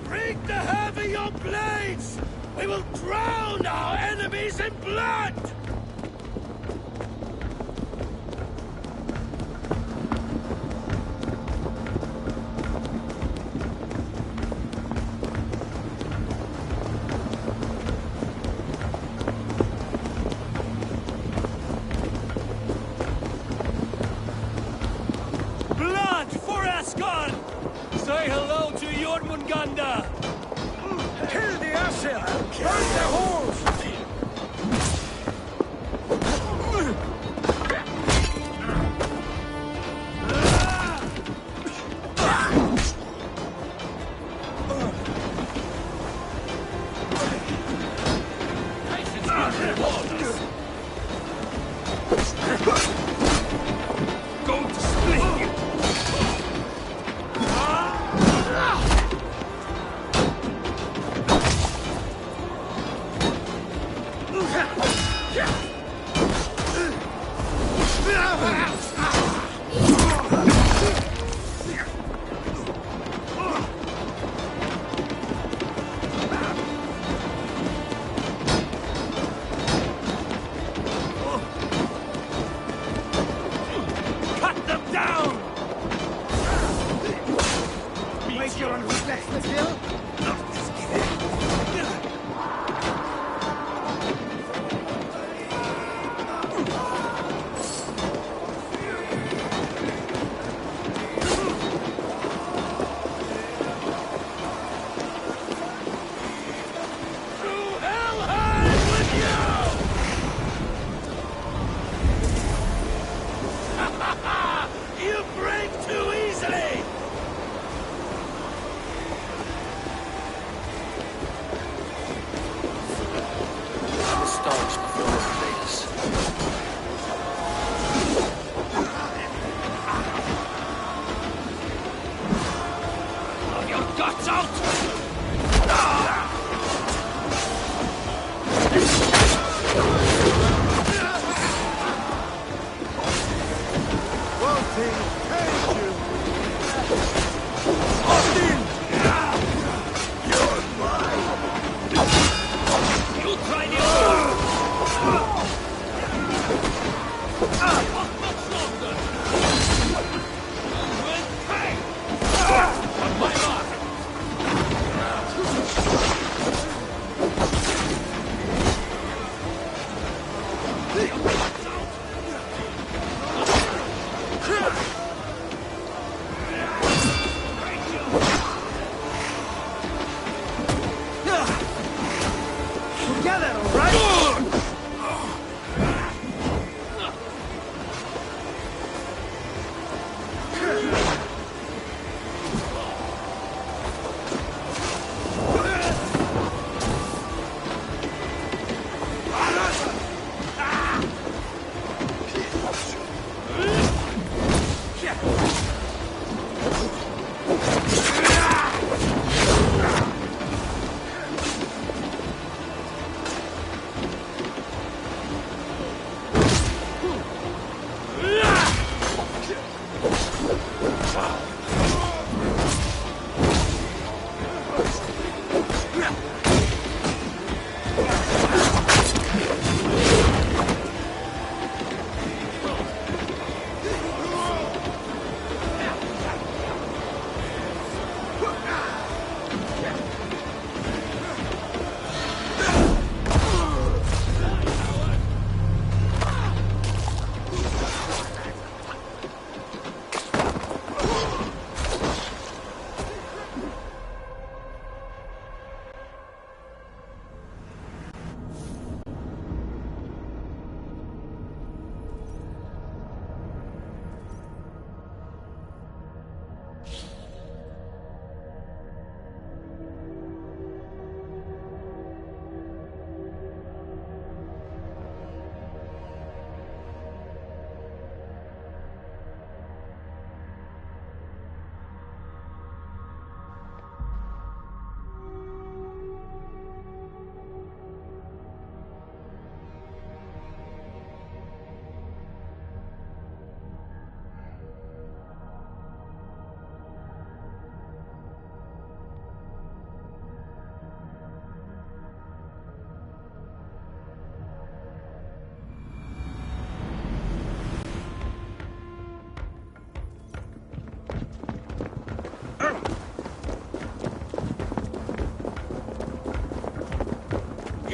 [SPEAKER 10] Bring the heavy your blades! We will drown our enemies in blood!
[SPEAKER 1] Blood for Asgard! Say hello to Jormungandr!
[SPEAKER 10] Kill the Aesir! Burn their halls!
[SPEAKER 1] Going to split you! Cut them down!
[SPEAKER 10] Wait your unreflectless hill? You break too easily!
[SPEAKER 15] The stars before us, Vegas.
[SPEAKER 1] Your guts out! You try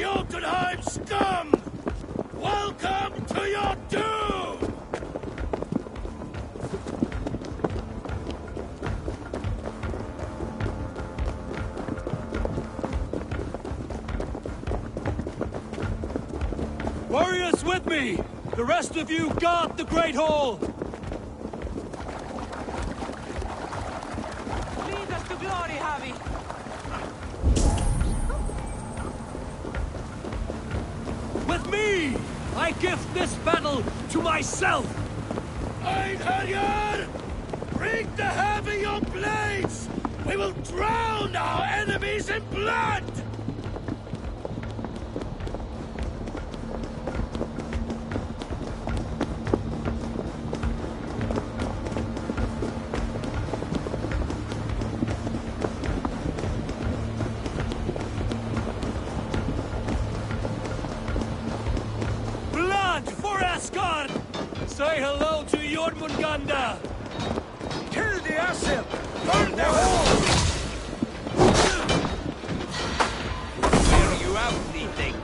[SPEAKER 10] Jotunheim scum! Welcome to your doom!
[SPEAKER 19] Warriors with me! The rest of you guard the Great Hall!
[SPEAKER 4] Lead us to glory, Javi!
[SPEAKER 19] With me! I gift this battle to myself!
[SPEAKER 10] Einherjar! Bring the heavy your blades! We will drown our enemies in blood!
[SPEAKER 19] Say hello to Jormungandr!
[SPEAKER 10] Kill the Asir! Burn their halls!
[SPEAKER 6] Clear you out, thieving!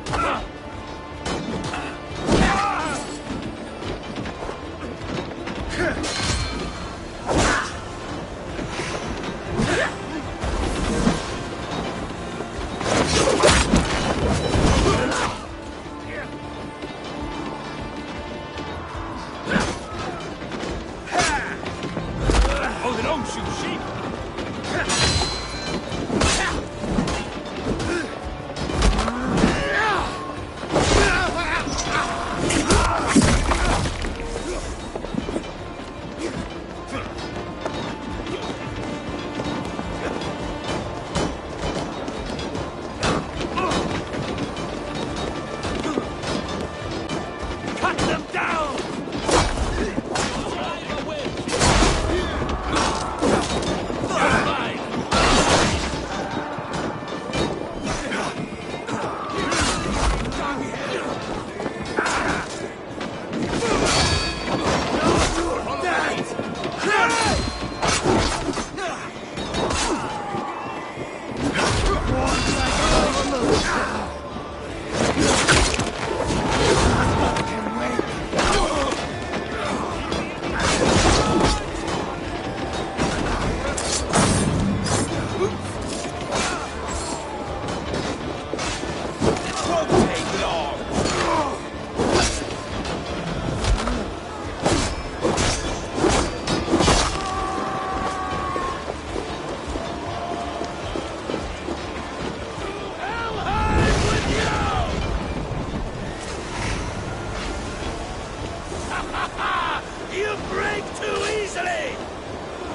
[SPEAKER 10] You break too easily!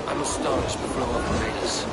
[SPEAKER 15] I'm astonished before our raiders.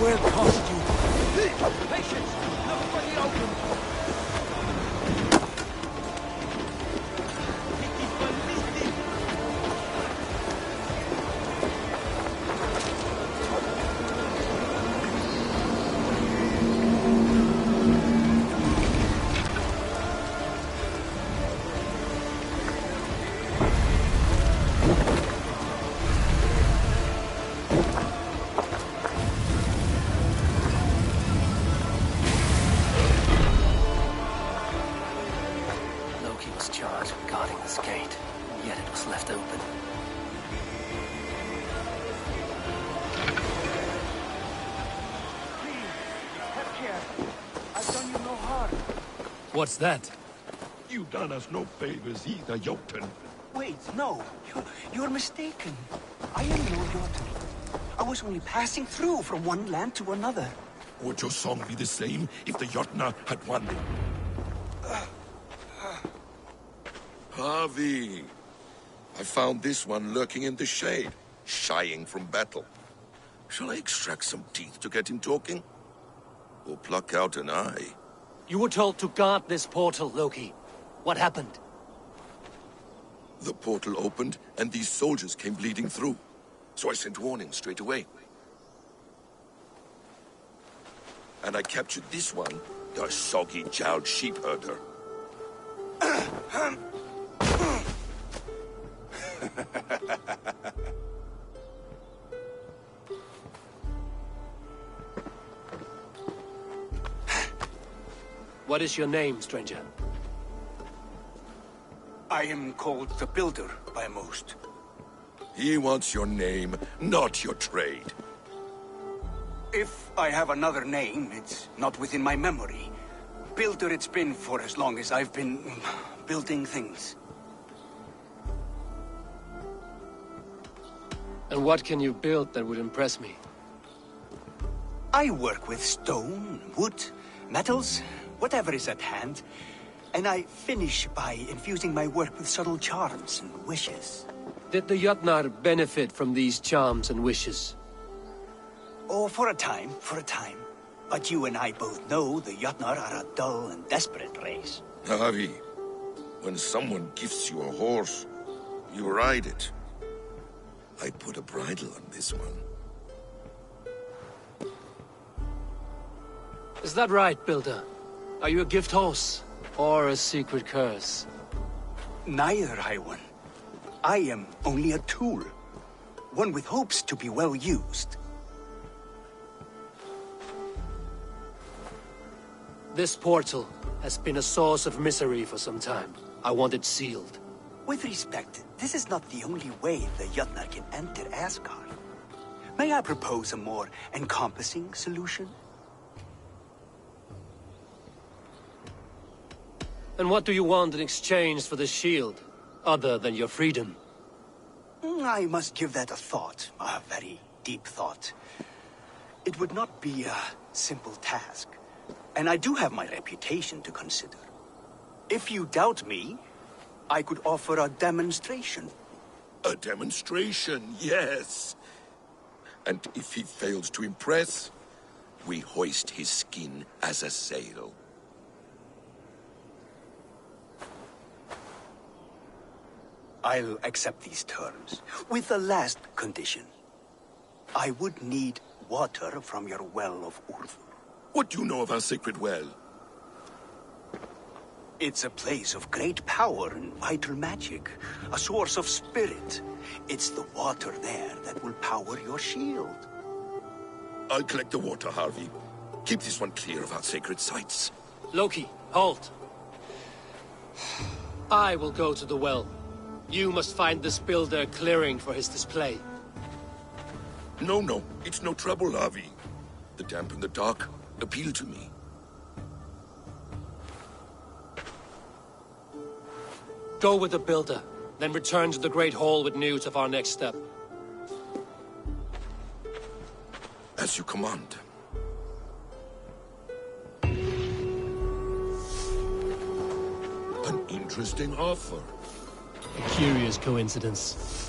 [SPEAKER 10] Will cost you. Patience! Look for the open!
[SPEAKER 2] What's that?
[SPEAKER 7] You done us no favors either, Jotun.
[SPEAKER 9] Wait, no. You're mistaken. I am no Jotun. I was only passing through from one land to another.
[SPEAKER 7] Would your song be the same if the Jotnar had won? Harvey, I found this one lurking in the shade, shying from battle. Shall I extract some teeth to get him talking? Or pluck out an eye?
[SPEAKER 15] You were told to guard this portal, Loki. What happened?
[SPEAKER 7] The portal opened, and these soldiers came bleeding through. So I sent warning straight away. And I captured this one, the soggy-jowled sheep herder.
[SPEAKER 15] What is your name, stranger?
[SPEAKER 9] I am called the Builder by most.
[SPEAKER 7] He wants your name, not your trade.
[SPEAKER 9] If I have another name, it's not within my memory. Builder it's been for as long as I've been building things.
[SPEAKER 2] And what can you build that would impress me?
[SPEAKER 9] I work with stone, wood, metals, whatever is at hand. And I finish by infusing my work with subtle charms and wishes.
[SPEAKER 2] Did the Jotnar benefit from these charms and wishes?
[SPEAKER 9] Oh, for a time. But you and I both know the Jotnar are a dull and desperate race.
[SPEAKER 7] Harvey, when someone gifts you a horse, you ride it. I put a bridle on this one.
[SPEAKER 2] Is that right, Builder? Are you a gift horse? Or a secret curse?
[SPEAKER 9] Neither, Highwan. I am only a tool. One with hopes to be well used.
[SPEAKER 2] This portal has been a source of misery for some time. I want it sealed.
[SPEAKER 9] With respect, this is not the only way the Jotnar can enter Asgard. May I propose a more encompassing solution?
[SPEAKER 2] And what do you want in exchange for the shield, other than your freedom?
[SPEAKER 9] I must give that a thought, a very deep thought. It would not be a simple task, and I do have my reputation to consider. If you doubt me, I could offer a demonstration.
[SPEAKER 7] A demonstration, yes. And if he fails to impress, we hoist his skin as a sail.
[SPEAKER 9] I'll accept these terms, with the last condition. I would need water from your well of Urthur.
[SPEAKER 7] What do you know of our sacred well?
[SPEAKER 9] It's a place of great power and vital magic, a source of spirit. It's the water there that will power your shield.
[SPEAKER 7] I'll collect the water, Harvey. Keep this one clear of our sacred sites.
[SPEAKER 2] Loki, halt. I will go to the well. You must find this builder clearing for his display.
[SPEAKER 7] No, it's no trouble, Harvey. The damp and the dark appeal to me.
[SPEAKER 2] Go with the builder, then return to the Great Hall with news of our next step.
[SPEAKER 7] As you command. An interesting offer.
[SPEAKER 2] A curious coincidence.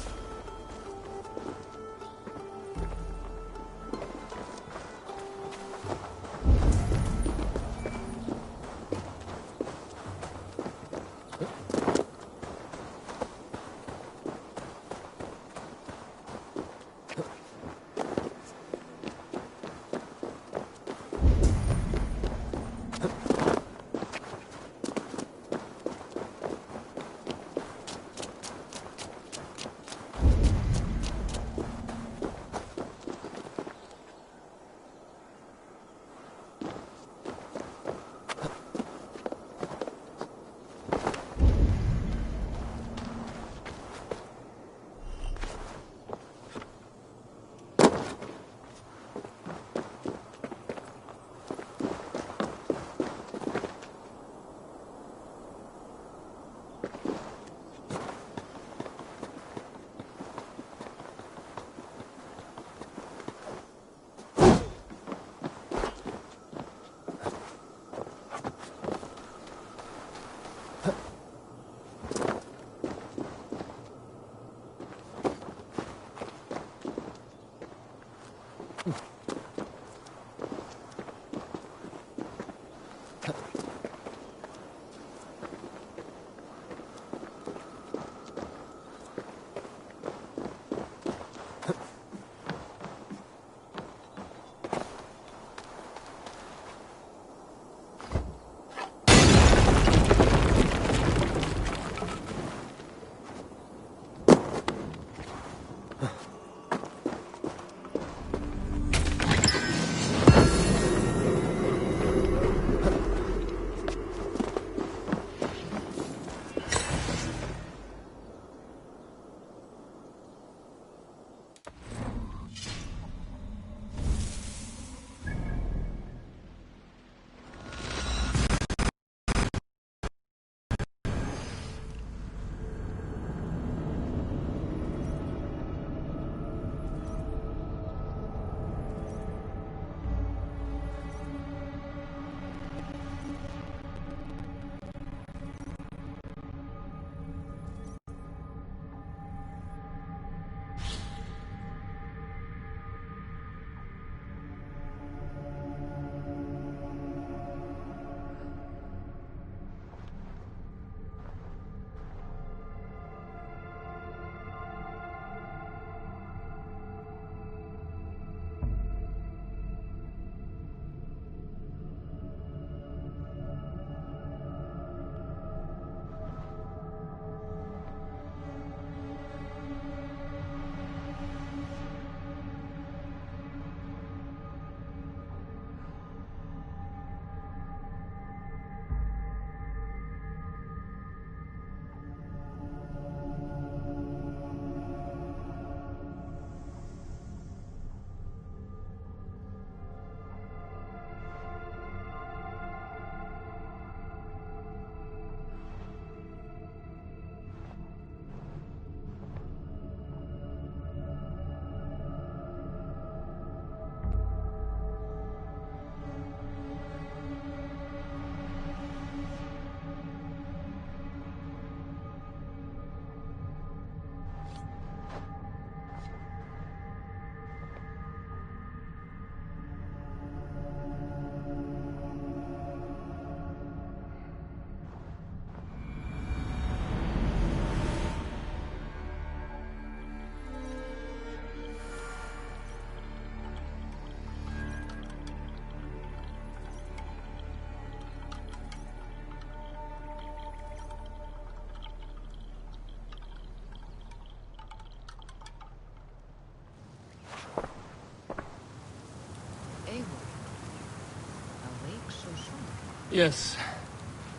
[SPEAKER 2] Yes.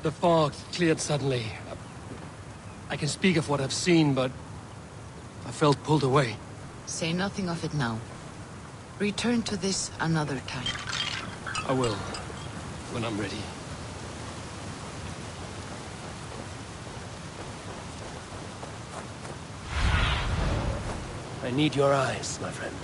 [SPEAKER 2] The fog cleared suddenly. I can speak of what I've seen, but I felt pulled away.
[SPEAKER 20] Say nothing of it now. Return to this another time.
[SPEAKER 2] I will, when I'm ready. I need your eyes, my friend.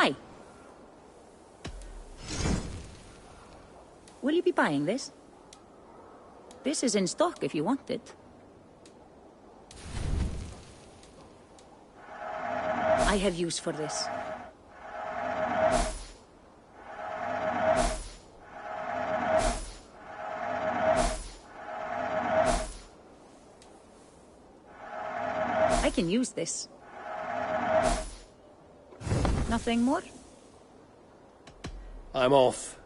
[SPEAKER 11] Hi. Will you be buying this? This is in stock if you want it. I have use for this. I can use this. Nothing more?
[SPEAKER 2] I'm off.